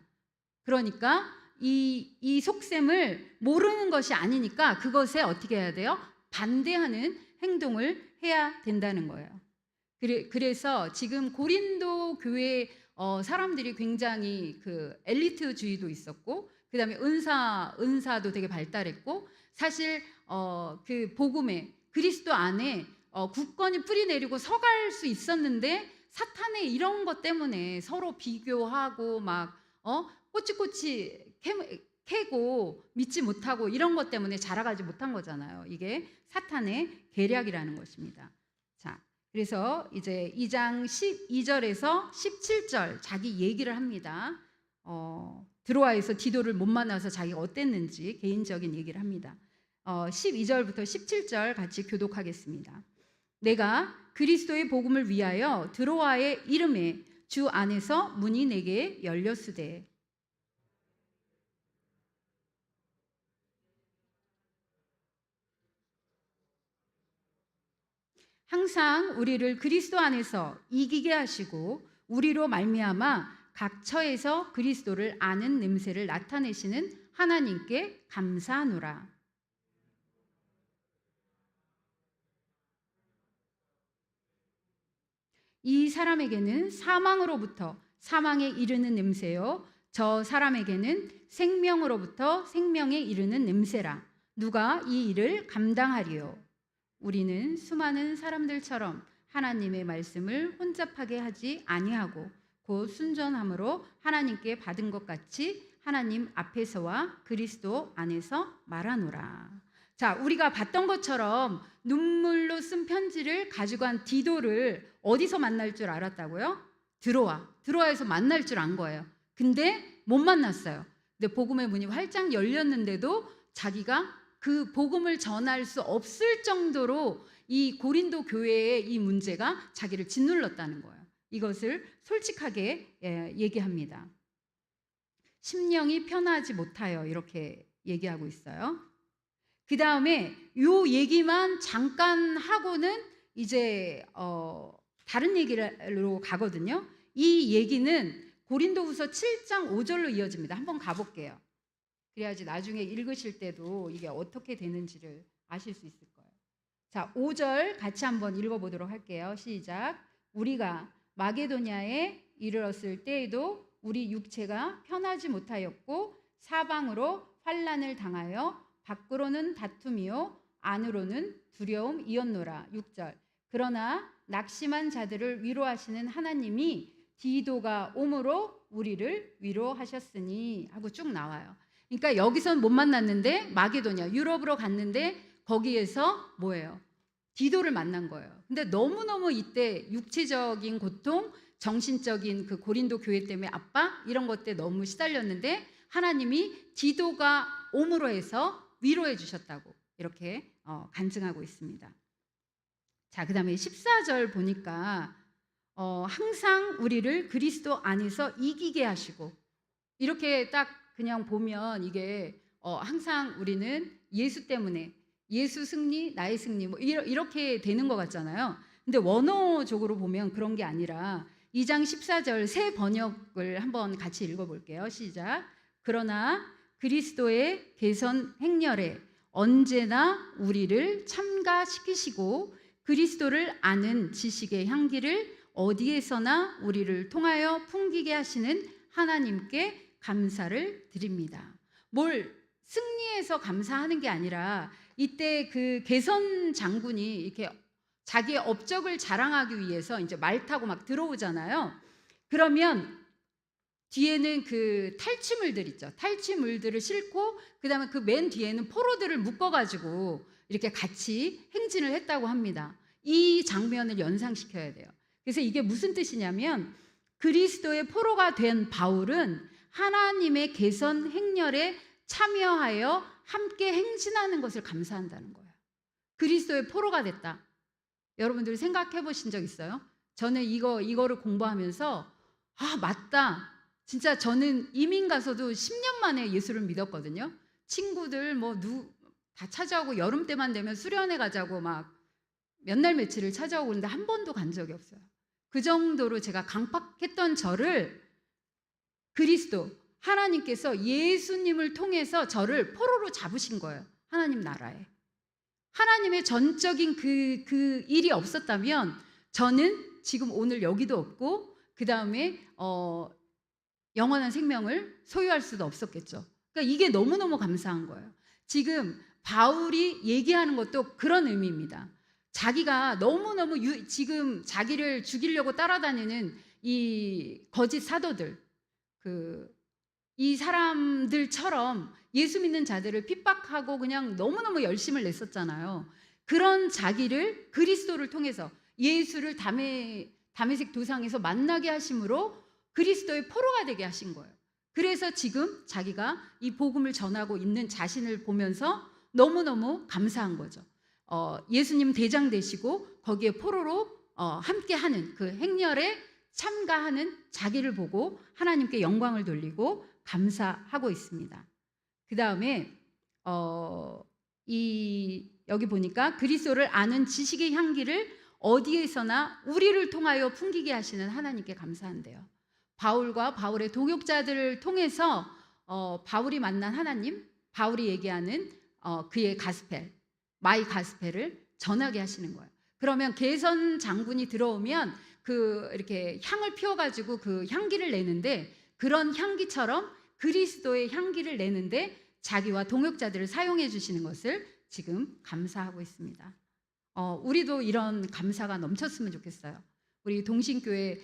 그러니까 이 속셈을 모르는 것이 아니니까 그것에 어떻게 해야 돼요? 반대하는 행동을 해야 된다는 거예요. 그래서 지금 고린도 교회 사람들이 굉장히 그 엘리트주의도 있었고, 그 다음에 은사도 되게 발달했고, 사실 그 복음에 그리스도 안에 굳건히 뿌리 내리고 서갈 수 있었는데, 사탄의 이런 것 때문에 서로 비교하고 막 꼬치꼬치 캐고 믿지 못하고 이런 것 때문에 자라가지 못한 거잖아요. 이게 사탄의 계략이라는 것입니다. 자, 그래서 이제 2장 12절에서 17절 자기 얘기를 합니다. 드로아에서 디도를 못 만나서 자기가 어땠는지 개인적인 얘기를 합니다. 12절부터 17절 같이 교독하겠습니다. 내가 그리스도의 복음을 위하여 드로아의 이름에 주 안에서 문이 내게 열렸으되, 항상 우리를 그리스도 안에서 이기게 하시고 우리로 말미암아 각 처에서 그리스도를 아는 냄새를 나타내시는 하나님께 감사하노라. 이 사람에게는 사망으로부터 사망에 이르는 냄새요, 저 사람에게는 생명으로부터 생명에 이르는 냄새라. 누가 이 일을 감당하리요? 우리는 수많은 사람들처럼 하나님의 말씀을 혼잡하게 하지 아니하고 곧 순전함으로 하나님께 받은 것 같이 하나님 앞에서와 그리스도 안에서 말하노라. 자, 우리가 봤던 것처럼 눈물로 쓴 편지를 가지고 간 디도를 어디서 만날 줄 알았다고요? 드로아에서 만날 줄 안 거예요. 근데 못 만났어요. 근데 복음의 문이 활짝 열렸는데도 자기가 그 복음을 전할 수 없을 정도로 이 고린도 교회의 이 문제가 자기를 짓눌렀다는 거예요. 이것을 솔직하게 얘기합니다. 심령이 편하지 못하여, 이렇게 얘기하고 있어요. 그 다음에 요 얘기만 잠깐 하고는 이제 다른 얘기로 가거든요. 이 얘기는 고린도후서 7장 5절로 이어집니다. 한번 가볼게요. 그래야지 나중에 읽으실 때도 이게 어떻게 되는지를 아실 수 있을 거예요. 자, 5절 같이 한번 읽어보도록 할게요. 시작. 우리가 마게도냐에 이르렀을 때에도 우리 육체가 편하지 못하였고 사방으로 환난을 당하여 밖으로는 다툼이요 안으로는 두려움이었노라. 6절. 그러나 낙심한 자들을 위로하시는 하나님이 디도가 오므로 우리를 위로하셨으니 하고 쭉 나와요. 그러니까 여기선 못 만났는데 마게도냐, 유럽으로 갔는데 거기에서 뭐예요? 디도를 만난 거예요. 근데 너무너무 이때 육체적인 고통, 정신적인 그 고린도 교회 때문에 압박 이런 것 때문에 너무 시달렸는데 하나님이 디도가 옴으로 해서 위로해 주셨다고 이렇게 간증하고 있습니다. 자, 그다음에 14절 보니까 항상 우리를 그리스도 안에서 이기게 하시고, 이렇게 딱 그냥 보면 이게 항상 우리는 예수 때문에, 예수 승리, 나의 승리 뭐 이렇게 되는 것 같잖아요. 근데 원어적으로 보면 그런 게 아니라 2장 14절 새 번역을 한번 같이 읽어볼게요. 시작. 그러나 그리스도의 개선 행렬에 언제나 우리를 참가시키시고 그리스도를 아는 지식의 향기를 어디에서나 우리를 통하여 풍기게 하시는 하나님께 감사를 드립니다. 뭘 승리해서 감사하는 게 아니라 이때 그 개선 장군이 이렇게 자기의 업적을 자랑하기 위해서 이제 말 타고 막 들어오잖아요. 그러면 뒤에는 그 탈취물들 있죠. 탈취물들을 싣고 그다음에 그 맨 뒤에는 포로들을 묶어가지고 이렇게 같이 행진을 했다고 합니다. 이 장면을 연상시켜야 돼요. 그래서 이게 무슨 뜻이냐면 그리스도의 포로가 된 바울은 하나님의 개선 행렬에 참여하여 함께 행진하는 것을 감사한다는 거예요. 그리스도의 포로가 됐다. 여러분들이 생각해 보신 적 있어요? 저는 이거를 공부하면서 맞다. 진짜 저는 이민 가서도 10년 만에 예수를 믿었거든요. 친구들 다 찾아오고 여름 때만 되면 수련회 가자고 막 몇 날 며칠을 찾아오고 그런데 한 번도 간 적이 없어요. 그 정도로 제가 강팍했던 저를 그리스도 하나님께서 예수님을 통해서 저를 포로로 잡으신 거예요. 하나님 나라에. 하나님의 전적인 그 일이 없었다면 저는 지금 오늘 여기도 없고 그 다음에 영원한 생명을 소유할 수도 없었겠죠. 그러니까 이게 너무너무 감사한 거예요. 지금 바울이 얘기하는 것도 그런 의미입니다. 자기가 너무너무 지금 자기를 죽이려고 따라다니는 이 거짓 사도들, 이 사람들처럼 예수 믿는 자들을 핍박하고 그냥 너무너무 열심을 냈었잖아요. 그런 자기를 그리스도를 통해서 예수를 다메섹 도상에서 만나게 하심으로 그리스도의 포로가 되게 하신 거예요. 그래서 지금 자기가 이 복음을 전하고 있는 자신을 보면서 너무너무 감사한 거죠. 예수님 대장 되시고 거기에 포로로 함께하는 그 행렬에 참가하는 자기를 보고 하나님께 영광을 돌리고 감사하고 있습니다. 그 다음에 여기 보니까 그리스도를 아는 지식의 향기를 어디에서나 우리를 통하여 풍기게 하시는 하나님께 감사한대요. 바울과 바울의 동역자들을 통해서 바울이 만난 하나님, 바울이 얘기하는 그의 가스펠, 마이 가스펠을 전하게 하시는 거예요. 그러면 개선 장군이 들어오면 이렇게 향을 피워가지고 그 향기를 내는데 그런 향기처럼 그리스도의 향기를 내는데 자기와 동역자들을 사용해 주시는 것을 지금 감사하고 있습니다. 우리도 이런 감사가 넘쳤으면 좋겠어요. 우리 동신교회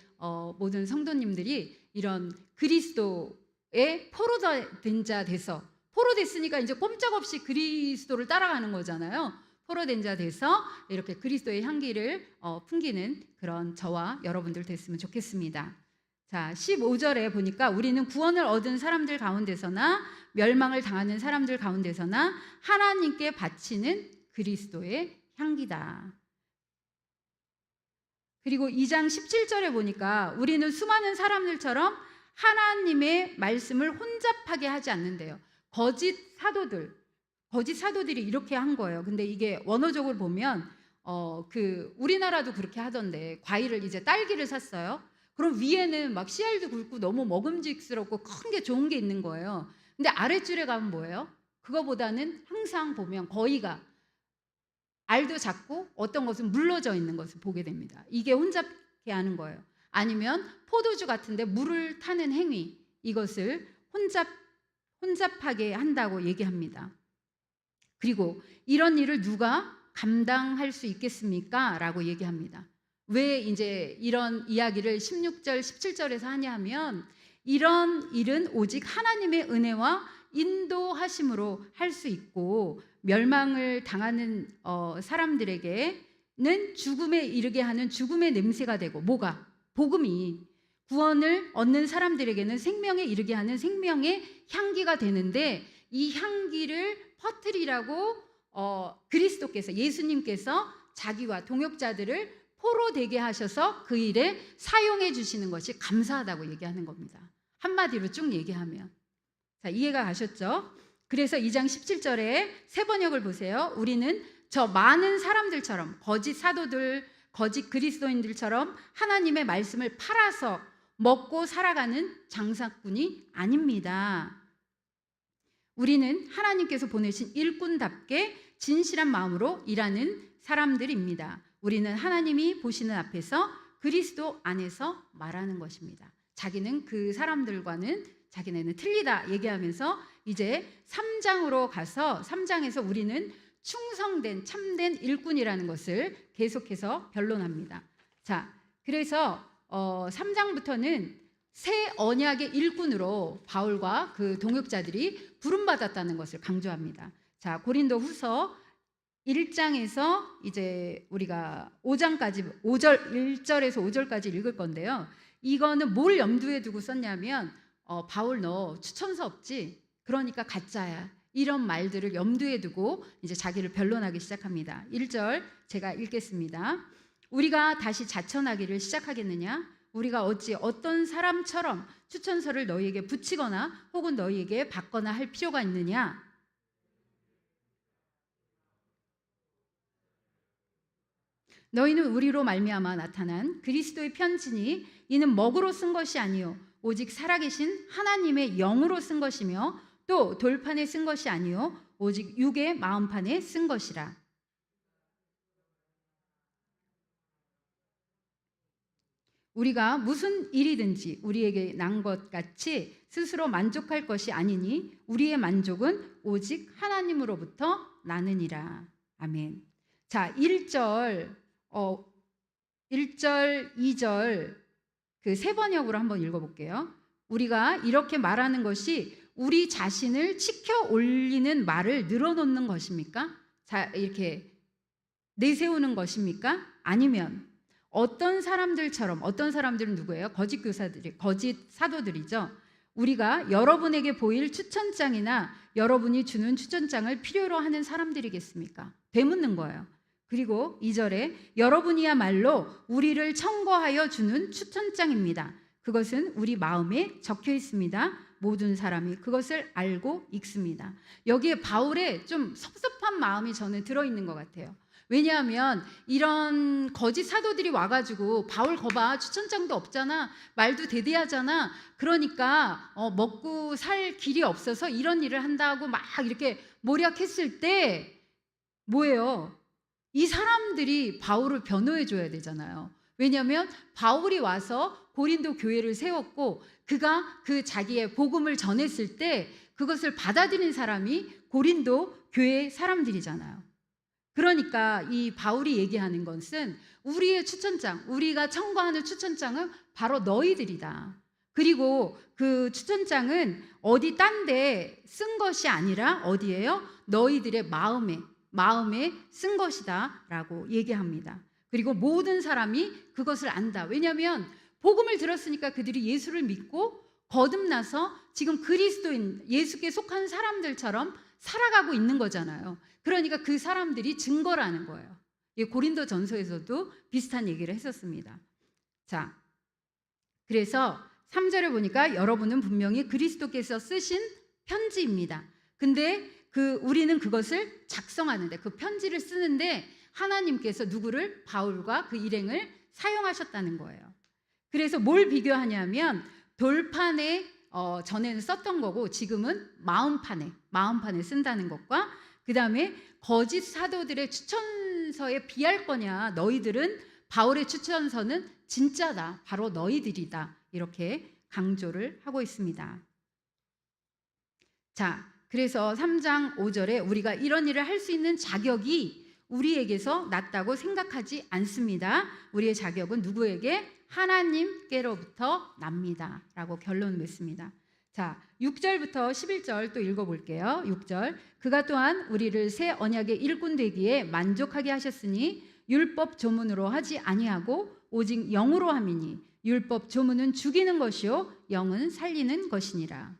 모든 성도님들이 이런 그리스도의 포로된 자 돼서 포로 됐으니까 이제 꼼짝없이 그리스도를 따라가는 거잖아요. 포로된 자 돼서 이렇게 그리스도의 향기를 풍기는 그런 저와 여러분들 됐으면 좋겠습니다. 자, 15절에 보니까 우리는 구원을 얻은 사람들 가운데서나 멸망을 당하는 사람들 가운데서나 하나님께 바치는 그리스도의 향기다. 그리고 2장 17절에 보니까 우리는 수많은 사람들처럼 하나님의 말씀을 혼잡하게 하지 않는데요. 거짓 사도들이 이렇게 한 거예요. 근데 이게 원어적으로 보면 우리나라도 그렇게 하던데 과일을 이제 딸기를 샀어요. 그럼 위에는 막 씨알도 굵고 너무 먹음직스럽고 큰 게 좋은 게 있는 거예요. 근데 아랫줄에 가면 뭐예요? 그거보다는 항상 보면 거의가 알도 작고 어떤 것은 물러져 있는 것을 보게 됩니다. 이게 혼잡게 하는 거예요. 아니면 포도주 같은데 물을 타는 행위, 이것을 혼잡하게 한다고 얘기합니다. 그리고 이런 일을 누가 감당할 수 있겠습니까? 라고 얘기합니다. 왜 이제 이런 이야기를 16절, 17절에서 하냐 하면 이런 일은 오직 하나님의 은혜와 인도하심으로 할 수 있고 멸망을 당하는 사람들에게 죽음에 이르게 하는 죽음의 냄새가 되고, 뭐가? 복음이 구원을 얻는 사람들에게는 생명에 이르게 하는 생명의 향기가 되는데, 이 향기를 퍼뜨리라고 그리스도께서, 예수님께서 자기와 동역자들을 포로 되게 하셔서 그 일에 사용해 주시는 것이 감사하다고 얘기하는 겁니다. 한마디로 쭉 얘기하면. 자, 이해가 가셨죠? 그래서 2장 17절에 세 번역을 보세요. 우리는 저 많은 사람들처럼, 거짓 사도들, 거짓 그리스도인들처럼 하나님의 말씀을 팔아서 먹고 살아가는 장사꾼이 아닙니다. 우리는 하나님께서 보내신 일꾼답게 진실한 마음으로 일하는 사람들입니다. 우리는 하나님이 보시는 앞에서 그리스도 안에서 말하는 것입니다. 자기는 그 사람들과는, 자기네는 틀리다 얘기하면서 이제 3장으로 가서 3장에서 우리는 충성된 참된 일꾼이라는 것을 계속해서 변론합니다. 자, 그래서 3장부터는 새 언약의 일꾼으로 바울과 그 동역자들이 부름받았다는 것을 강조합니다. 자, 고린도 후서 1장에서 이제 우리가 5장까지 1절에서 5절까지 읽을 건데요. 이거는 뭘 염두에 두고 썼냐면 바울 너 추천서 없지? 그러니까 가짜야. 이런 말들을 염두에 두고 이제 자기를 변론하기 시작합니다. 1절 제가 읽겠습니다. 우리가 다시 자천하기를 시작하겠느냐? 우리가 어찌 어떤 사람처럼 추천서를 너희에게 붙이거나 혹은 너희에게 받거나 할 필요가 있느냐? 너희는 우리로 말미암아 나타난 그리스도의 편지니 이는 먹으로 쓴 것이 아니요 오직 살아계신 하나님의 영으로 쓴 것이며 또 돌판에 쓴 것이 아니요 오직 육의 마음판에 쓴 것이라. 우리가 무슨 일이든지 우리에게 난 것 같이 스스로 만족할 것이 아니니 우리의 만족은 오직 하나님으로부터 나느니라. 아멘. 자, 1절, 2절 그 세 번역으로 한번 읽어볼게요. 우리가 이렇게 말하는 것이 우리 자신을 치켜 올리는 말을 늘어놓는 것입니까? 자, 이렇게 내세우는 것입니까? 아니면 어떤 사람들처럼, 어떤 사람들은 누구예요? 거짓 교사들이, 거짓 사도들이죠. 우리가 여러분에게 보일 추천장이나 여러분이 주는 추천장을 필요로 하는 사람들이겠습니까? 되묻는 거예요. 그리고 2절에 여러분이야말로 우리를 청거하여 주는 추천장입니다. 그것은 우리 마음에 적혀 있습니다. 모든 사람이 그것을 알고 읽습니다. 여기에 바울의 좀 섭섭한 마음이 저는 들어있는 것 같아요. 왜냐하면 이런 거짓 사도들이 와가지고 바울 거봐 추천장도 없잖아, 말도 대대하잖아, 그러니까 먹고 살 길이 없어서 이런 일을 한다고 막 이렇게 모략했을 때 뭐예요? 이 사람들이 바울을 변호해 줘야 되잖아요. 왜냐하면 바울이 와서 고린도 교회를 세웠고 그가 그 자기의 복음을 전했을 때 그것을 받아들인 사람이 고린도 교회 사람들이잖아요. 그러니까 이 바울이 얘기하는 것은 우리의 추천장, 우리가 청구하는 추천장은 바로 너희들이다. 그리고 그 추천장은 어디 딴 데 쓴 것이 아니라 어디예요? 너희들의 마음에 쓴 것이다 라고 얘기합니다. 그리고 모든 사람이 그것을 안다. 왜냐하면 복음을 들었으니까 그들이 예수를 믿고 거듭나서 지금 그리스도인, 예수께 속한 사람들처럼 살아가고 있는 거잖아요. 그러니까 그 사람들이 증거라는 거예요. 고린도 전서에서도 비슷한 얘기를 했었습니다. 자, 그래서 3절에 보니까 여러분은 분명히 그리스도께서 쓰신 편지입니다. 근데 우리는 그것을 작성하는데, 그 편지를 쓰는데 하나님께서 누구를? 바울과 그 일행을 사용하셨다는 거예요. 그래서 뭘 비교하냐면 돌판에 전에는 썼던 거고 지금은 마음판에 쓴다는 것과 그 다음에 거짓 사도들의 추천서에 비할 거냐, 너희들은 바울의 추천서는 진짜다, 바로 너희들이다, 이렇게 강조를 하고 있습니다. 자, 그래서 3장 5절에 우리가 이런 일을 할 수 있는 자격이 우리에게서 났다고 생각하지 않습니다. 우리의 자격은 누구에게? 하나님께로부터 납니다 라고 결론을 맺습니다. 자, 6절부터 11절 또 읽어볼게요. 6절, 그가 또한 우리를 새 언약의 일꾼 되기에 만족하게 하셨으니 율법 조문으로 하지 아니하고 오직 영으로 함이니 율법 조문은 죽이는 것이요 영은 살리는 것이니라.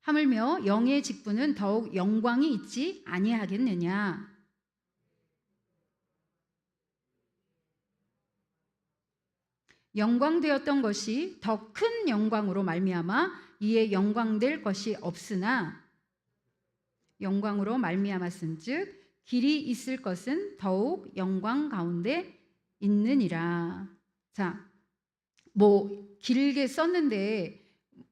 하물며 영의 직분은 더욱 영광이 있지 아니하겠느냐. 영광되었던 것이 더 큰 영광으로 말미암아 이에 영광될 것이 없으나 영광으로 말미암았은즉 길이 있을 것은 더욱 영광 가운데 있느니라. 자, 뭐 길게 썼는데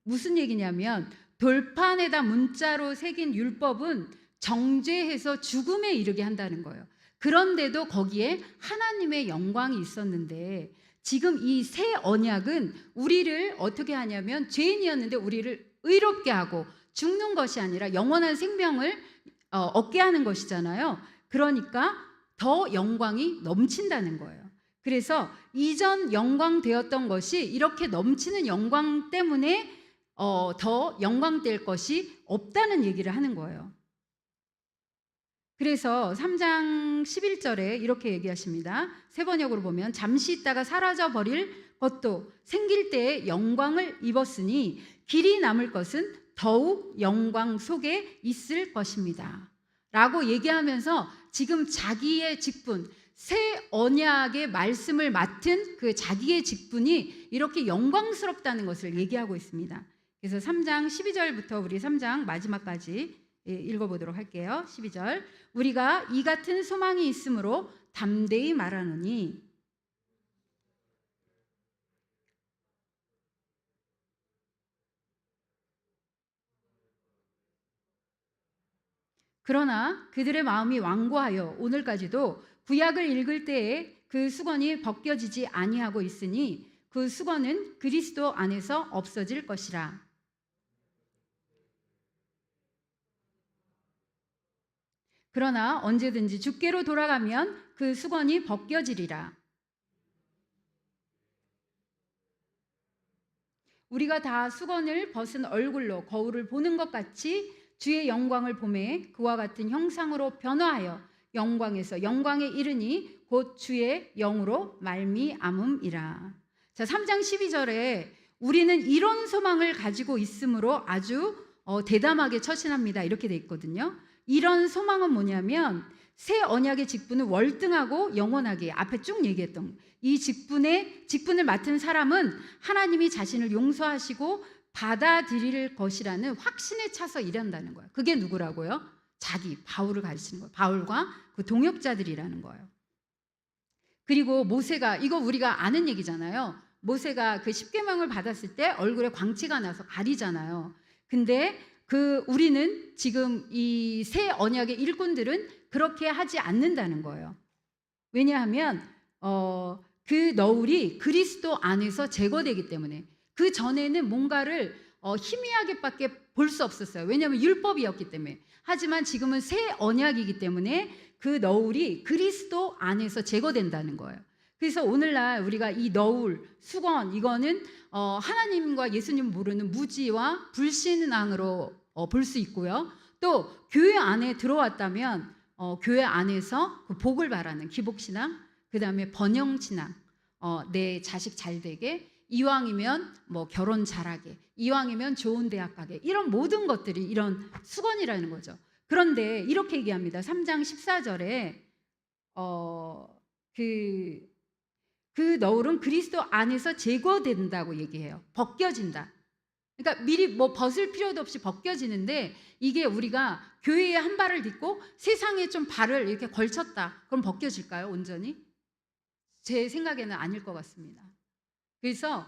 무슨 얘기냐면 돌판에다 문자로 새긴 율법은 정죄해서 죽음에 이르게 한다는 거예요. 그런데도 거기에 하나님의 영광이 있었는데 지금 이 새 언약은 우리를 어떻게 하냐면 죄인이었는데 우리를 의롭게 하고 죽는 것이 아니라 영원한 생명을 얻게 하는 것이잖아요. 그러니까 더 영광이 넘친다는 거예요. 그래서 이전 영광 되었던 것이 이렇게 넘치는 영광 때문에 더 영광될 것이 없다는 얘기를 하는 거예요. 그래서 3장 11절에 이렇게 얘기하십니다. 새 번역으로 보면 잠시 있다가 사라져 버릴 것도 생길 때에 영광을 입었으니 길이 남을 것은 더욱 영광 속에 있을 것입니다. 라고 얘기하면서 지금 자기의 직분, 새 언약의 말씀을 맡은 그 자기의 직분이 이렇게 영광스럽다는 것을 얘기하고 있습니다. 그래서 3장 12절부터 우리 3장 마지막까지 읽어보도록 할게요. 12절 우리가 이 같은 소망이 있으므로 담대히 말하노니 그러나 그들의 마음이 완고하여 오늘까지도 구약을 읽을 때에 그 수건이 벗겨지지 아니하고 있으니 그 수건은 그리스도 안에서 없어질 것이라. 그러나 언제든지 주께로 돌아가면 그 수건이 벗겨지리라. 우리가 다 수건을 벗은 얼굴로 거울을 보는 것 같이 주의 영광을 보매 그와 같은 형상으로 변화하여 영광에서 영광에 이르니 곧 주의 영으로 말미암음이라. 자, 3장 12절에 우리는 이런 소망을 가지고 있으므로 아주 대담하게 처신합니다. 이렇게 돼 있거든요. 이런 소망은 뭐냐면 새 언약의 직분은 월등하고 영원하게 앞에 쭉 얘기했던 이 직분을 맡은 사람은 하나님이 자신을 용서하시고 받아들일 것이라는 확신에 차서 일한다는 거예요. 그게 누구라고요? 바울을 가르치는 거예요. 바울과 그 동역자들이라는 거예요. 그리고 모세가, 이거 우리가 아는 얘기잖아요. 모세가 그 십계명을 받았을 때 얼굴에 광채가 나서 가리잖아요. 근데 우리는 지금 이 새 언약의 일꾼들은 그렇게 하지 않는다는 거예요. 왜냐하면 그 너울이 그리스도 안에서 제거되기 때문에 그 전에는 뭔가를 희미하게밖에 볼 수 없었어요. 왜냐하면 율법이었기 때문에. 하지만 지금은 새 언약이기 때문에 그 너울이 그리스도 안에서 제거된다는 거예요. 그래서 오늘날 우리가 이 너울, 수건 이거는 하나님과 예수님 모르는 무지와 불신앙으로 볼 수 있고요. 또 교회 안에 들어왔다면 교회 안에서 그 복을 바라는 기복신앙, 그 다음에 번영신앙, 내 자식 잘 되게, 이왕이면 뭐 결혼 잘하게, 이왕이면 좋은 대학 가게, 이런 모든 것들이 이런 수건이라는 거죠. 그런데 이렇게 얘기합니다. 3장 14절에 그 너울은 그리스도 안에서 제거된다고 얘기해요. 벗겨진다. 그러니까 미리 뭐 벗을 필요도 없이 벗겨지는데 이게 우리가 교회에 한 발을 딛고 세상에 좀 발을 이렇게 걸쳤다. 그럼 벗겨질까요? 온전히? 제 생각에는 아닐 것 같습니다. 그래서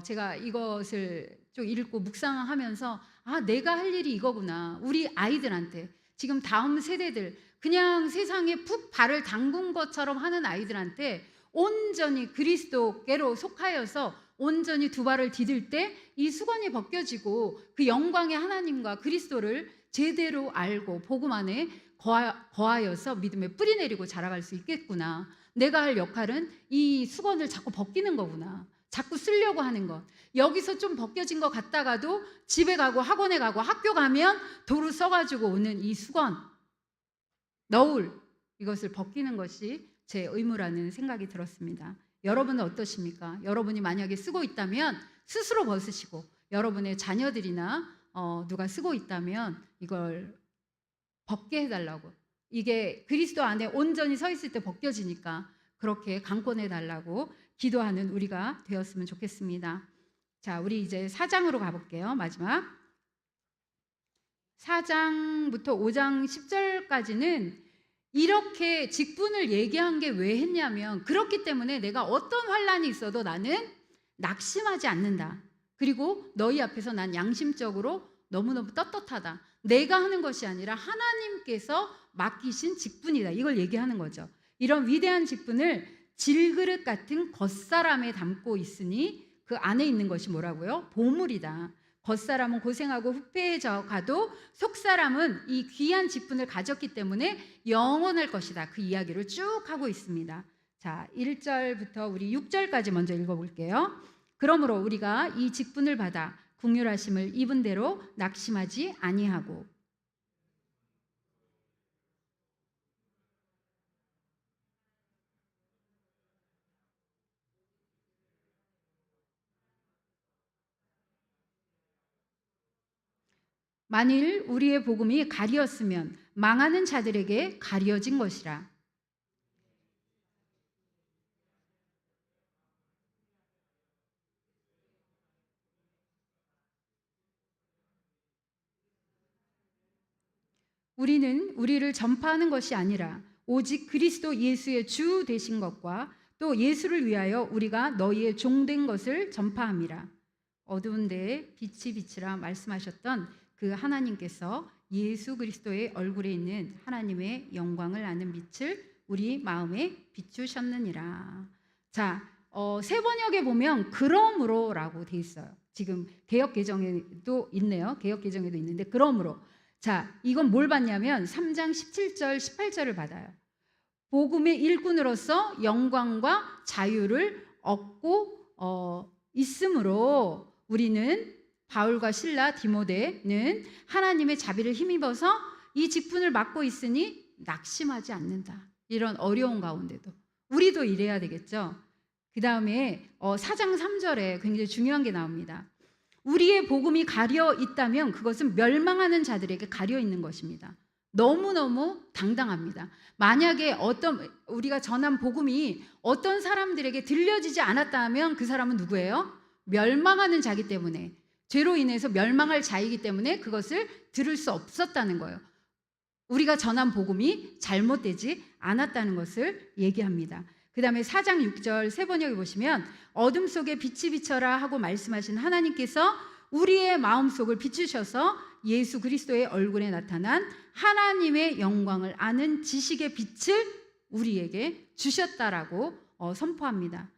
제가 이것을 좀 읽고 묵상하면서 내가 할 일이 이거구나. 우리 아이들한테 지금 다음 세대들 그냥 세상에 푹 발을 담근 것처럼 하는 아이들한테 온전히 그리스도께로 속하여서 온전히 두 발을 디딜 때 이 수건이 벗겨지고 그 영광의 하나님과 그리스도를 제대로 알고 복음 안에 거하여서 믿음에 뿌리 내리고 자라갈 수 있겠구나. 내가 할 역할은 이 수건을 자꾸 벗기는 거구나. 자꾸 쓰려고 하는 것. 여기서 좀 벗겨진 것 같다가도 집에 가고 학원에 가고 학교 가면 도로 써가지고 오는 이 수건, 너울, 이것을 벗기는 것이 제 의무라는 생각이 들었습니다. 여러분은 어떠십니까? 여러분이 만약에 쓰고 있다면 스스로 벗으시고, 여러분의 자녀들이나 누가 쓰고 있다면 이걸 벗게 해달라고. 이게 그리스도 안에 온전히 서 있을 때 벗겨지니까 그렇게 강권해 달라고 기도하는 우리가 되었으면 좋겠습니다. 자, 우리 이제 4장으로 가볼게요. 마지막 4장부터 5장 10절까지는 이렇게 직분을 얘기한 게 왜 했냐면, 그렇기 때문에 내가 어떤 환난이 있어도 나는 낙심하지 않는다. 그리고 너희 앞에서 난 양심적으로 너무너무 떳떳하다. 내가 하는 것이 아니라 하나님께서 맡기신 직분이다. 이걸 얘기하는 거죠. 이런 위대한 직분을 질그릇 같은 겉사람에 담고 있으니 그 안에 있는 것이 뭐라고요? 보물이다. 겉사람은 고생하고 후패해져 가도 속사람은 이 귀한 직분을 가졌기 때문에 영원할 것이다. 그 이야기를 쭉 하고 있습니다. 자, 1절부터 우리 6절까지 먼저 읽어볼게요. 그러므로 우리가 이 직분을 받아 긍휼하심을 입은 대로 낙심하지 아니하고, 만일 우리의 복음이 가리었으면 망하는 자들에게 가려진 것이라. 우리는 우리를 전파하는 것이 아니라 오직 그리스도 예수의 주 되신 것과 또 예수를 위하여 우리가 너희의 종된 것을 전파함이라. 어두운 데에 빛이 비치라 말씀하셨던 그 하나님께서 예수 그리스도의 얼굴에 있는 하나님의 영광을 아는 빛을 우리 마음에 비추셨느니라. 자, 새 번역에 보면 그러므로라고 돼 있어요. 지금 개역 개정에도 있네요. 개역 개정에도 있는데 그러므로. 자, 이건 뭘 받냐면 3장 17절 18절을 받아요. 복음의 일꾼으로서 영광과 자유를 얻고 있으므로 우리는, 바울과 실라, 디모데는 하나님의 자비를 힘입어서 이 직분을 맡고 있으니 낙심하지 않는다. 이런 어려운 가운데도 우리도 이래야 되겠죠. 그 다음에 4장 3절에 굉장히 중요한 게 나옵니다. 우리의 복음이 가려 있다면 그것은 멸망하는 자들에게 가려 있는 것입니다. 너무너무 당당합니다. 만약에 우리가 전한 복음이 어떤 사람들에게 들려지지 않았다면 그 사람은 누구예요? 멸망하는 자이기 때문에, 죄로 인해서 멸망할 자이기 때문에 그것을 들을 수 없었다는 거예요. 우리가 전한 복음이 잘못되지 않았다는 것을 얘기합니다. 그 다음에 4장 6절 새 번역에 보시면 어둠 속에 빛이 비쳐라 하고 말씀하신 하나님께서 우리의 마음속을 비추셔서 예수 그리스도의 얼굴에 나타난 하나님의 영광을 아는 지식의 빛을 우리에게 주셨다라고 선포합니다.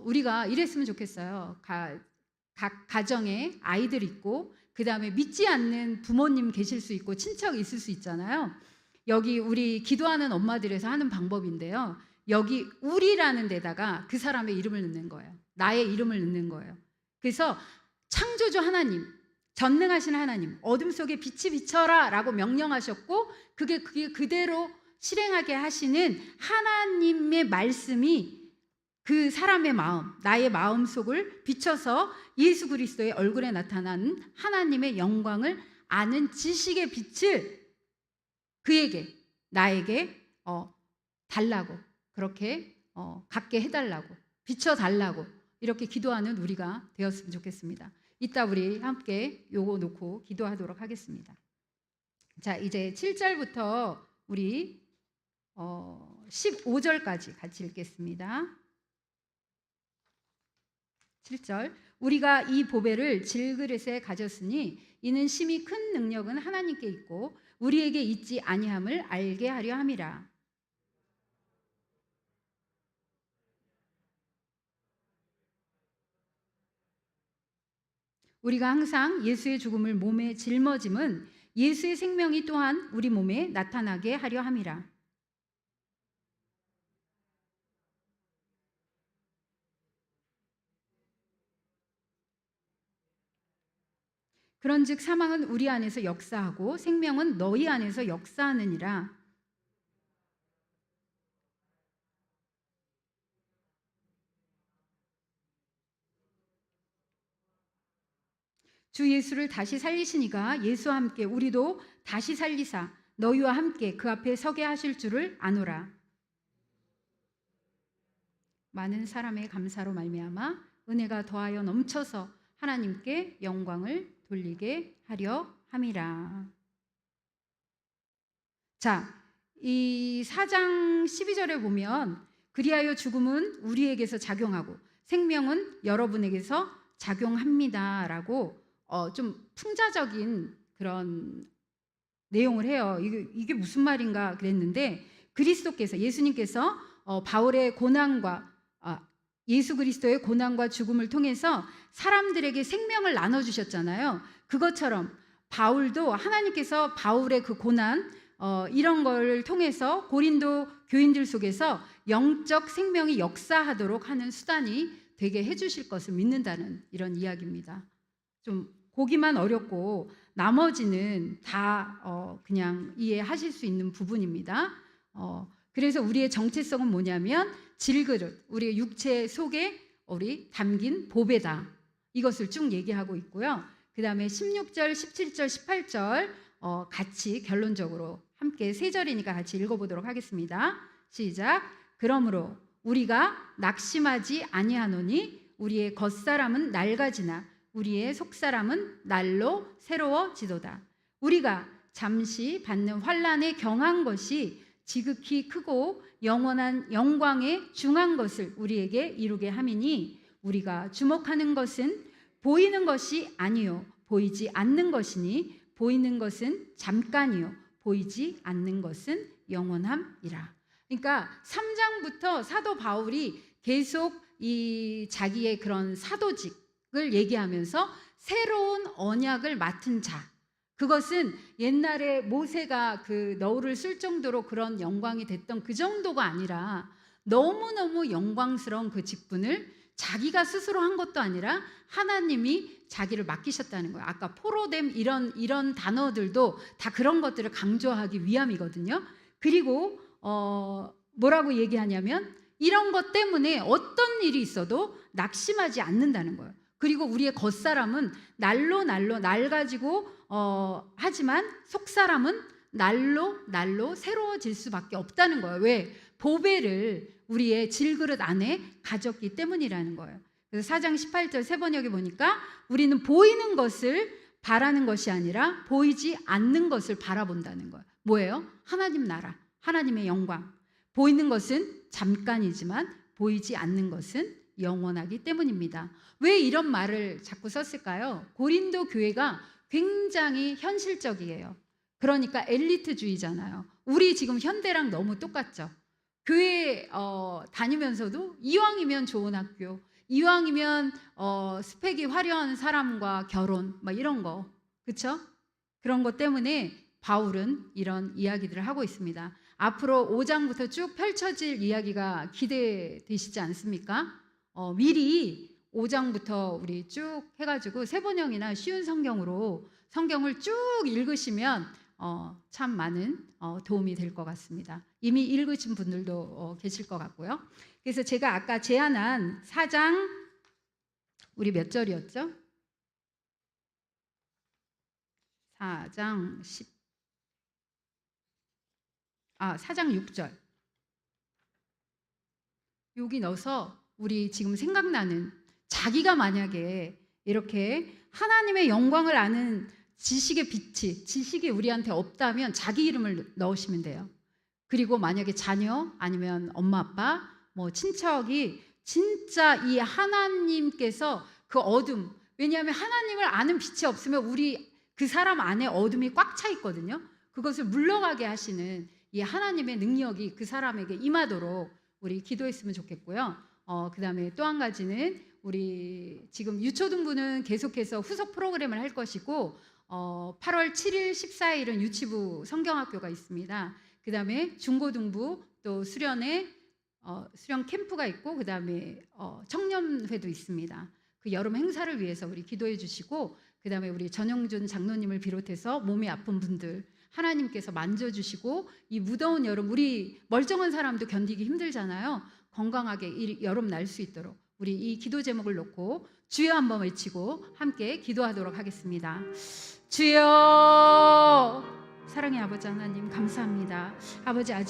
우리가 이랬으면 좋겠어요. 각 가정에 아이들 있고 그 다음에 믿지 않는 부모님 계실 수 있고 친척 있을 수 있잖아요. 여기 우리 기도하는 엄마들에서 하는 방법인데요. 여기 우리라는 데다가 그 사람의 이름을 넣는 거예요. 나의 이름을 넣는 거예요. 그래서 창조주 하나님, 전능하신 하나님, 어둠 속에 빛이 비쳐라 라고 명령하셨고 그게 그대로 실행하게 하시는 하나님의 말씀이 그 사람의 마음, 나의 마음속을 비춰서 예수 그리스도의 얼굴에 나타나는 하나님의 영광을 아는 지식의 빛을 그에게, 나에게 달라고, 그렇게 갖게 해달라고, 비춰달라고 이렇게 기도하는 우리가 되었으면 좋겠습니다. 이따 우리 함께 요거 놓고 기도하도록 하겠습니다. 자, 이제 7절부터 우리 15절까지 같이 읽겠습니다. 7절, 우리가 이 보배를 질그릇에 가졌으니 이는 심히 큰 능력은 하나님께 있고 우리에게 있지 아니함을 알게 하려 함이라. 우리가 항상 예수의 죽음을 몸에 짊어짐은 예수의 생명이 또한 우리 몸에 나타나게 하려 함이라. 그런즉 사망은 우리 안에서 역사하고 생명은 너희 안에서 역사하느니라. 주 예수를 다시 살리시니가 예수와 함께 우리도 다시 살리사 너희와 함께 그 앞에 서게 하실 줄을 아노라. 많은 사람의 감사로 말미암아 은혜가 더하여 넘쳐서 하나님께 영광을 돌리게 하려 함이라. 자, 이 4장 12절에 보면 그리하여 죽음은 우리에게서 작용하고 생명은 여러분에게서 작용합니다라고 좀 풍자적인 그런 내용을 해요. 이게 무슨 말인가 그랬는데, 그리스도께서, 예수님께서 바울의 고난과 예수 그리스도의 고난과 죽음을 통해서 사람들에게 생명을 나눠주셨잖아요. 그것처럼 바울도 하나님께서 바울의 그 고난 이런 걸 통해서 고린도 교인들 속에서 영적 생명이 역사하도록 하는 수단이 되게 해주실 것을 믿는다는 이런 이야기입니다. 좀 보기만 어렵고 나머지는 다 그냥 이해하실 수 있는 부분입니다. 그래서 우리의 정체성은 뭐냐면 질그릇, 우리의 육체 속에 우리 담긴 보배다. 이것을 쭉 얘기하고 있고요. 그 다음에 16절, 17절, 18절 같이 결론적으로 함께 3절이니까 같이 읽어보도록 하겠습니다. 시작. 그러므로 우리가 낙심하지 아니하노니 우리의 겉사람은 낡아지나 우리의 속사람은 날로 새로워지도다. 우리가 잠시 받는 환난에 경한 것이 지극히 크고 영원한 영광에 중한 것을 우리에게 이루게 함이니 우리가 주목하는 것은 보이는 것이 아니요 보이지 않는 것이니 보이는 것은 잠깐이요 보이지 않는 것은 영원함이라. 그러니까 3장부터 사도 바울이 계속 이 자기의 그런 사도직을 얘기하면서 새로운 언약을 맡은 자, 그것은 옛날에 모세가 그 너울을 쓸 정도로 그런 영광이 됐던 그 정도가 아니라 너무너무 영광스러운 그 직분을 자기가 스스로 한 것도 아니라 하나님이 자기를 맡기셨다는 거예요. 아까 포로됨 이런 단어들도 다 그런 것들을 강조하기 위함이거든요. 그리고 뭐라고 얘기하냐면 이런 것 때문에 어떤 일이 있어도 낙심하지 않는다는 거예요. 그리고 우리의 겉사람은 날로 낡아지고 하지만 속사람은 날로 새로워질 수밖에 없다는 거예요. 왜? 보배를 우리의 질그릇 안에 가졌기 때문이라는 거예요. 그래서 4장 18절 세번역에 보니까 우리는 보이는 것을 바라는 것이 아니라 보이지 않는 것을 바라본다는 거예요. 뭐예요? 하나님 나라, 하나님의 영광. 보이는 것은 잠깐이지만 보이지 않는 것은 영원하기 때문입니다. 왜 이런 말을 자꾸 썼을까요? 고린도 교회가 굉장히 현실적이에요. 그러니까 엘리트주의잖아요. 우리 지금 현대랑 너무 똑같죠. 교회 다니면서도 이왕이면 좋은 학교, 이왕이면 스펙이 화려한 사람과 결혼, 막 이런 거, 그렇죠? 그런 것 때문에 바울은 이런 이야기들을 하고 있습니다. 앞으로 5장부터 쭉 펼쳐질 이야기가 기대되시지 않습니까? 미리 5장부터 우리 쭉 해가지고 세번역이나 쉬운 성경으로 성경을 쭉 읽으시면 참 많은 도움이 될 것 같습니다. 이미 읽으신 분들도 계실 것 같고요. 그래서 제가 아까 제안한 4장 우리 몇 절이었죠? 4장 6절 여기 넣어서 우리 지금 생각나는, 자기가 만약에 이렇게 하나님의 영광을 아는 지식의 빛이, 지식이 우리한테 없다면 자기 이름을 넣으시면 돼요. 그리고 만약에 자녀 아니면 엄마 아빠 뭐 친척이 진짜 이 하나님께서 그 어둠, 왜냐하면 하나님을 아는 빛이 없으면 우리 그 사람 안에 어둠이 꽉 차 있거든요. 그것을 물러가게 하시는 이 하나님의 능력이 그 사람에게 임하도록 우리 기도했으면 좋겠고요. 그 다음에 또 한 가지는 우리 지금 유초등부는 계속해서 후속 프로그램을 할 것이고 8월 7일, 14일은 유치부 성경학교가 있습니다. 그 다음에 중고등부 또 수련회 수련 캠프가 있고 그 다음에 청년회도 있습니다. 그 여름 행사를 위해서 우리 기도해 주시고 그다음에 우리 전영준 장로님을 비롯해서 몸이 아픈 분들 하나님께서 만져주시고 이 무더운 여름, 우리 멀쩡한 사람도 견디기 힘들잖아요. 건강하게 이 여름 날 수 있도록 우리 이 기도 제목을 놓고 주여 한번 외치고 함께 기도하도록 하겠습니다. 주여, 사랑의 아버지 하나님 감사합니다. 아버지, 아직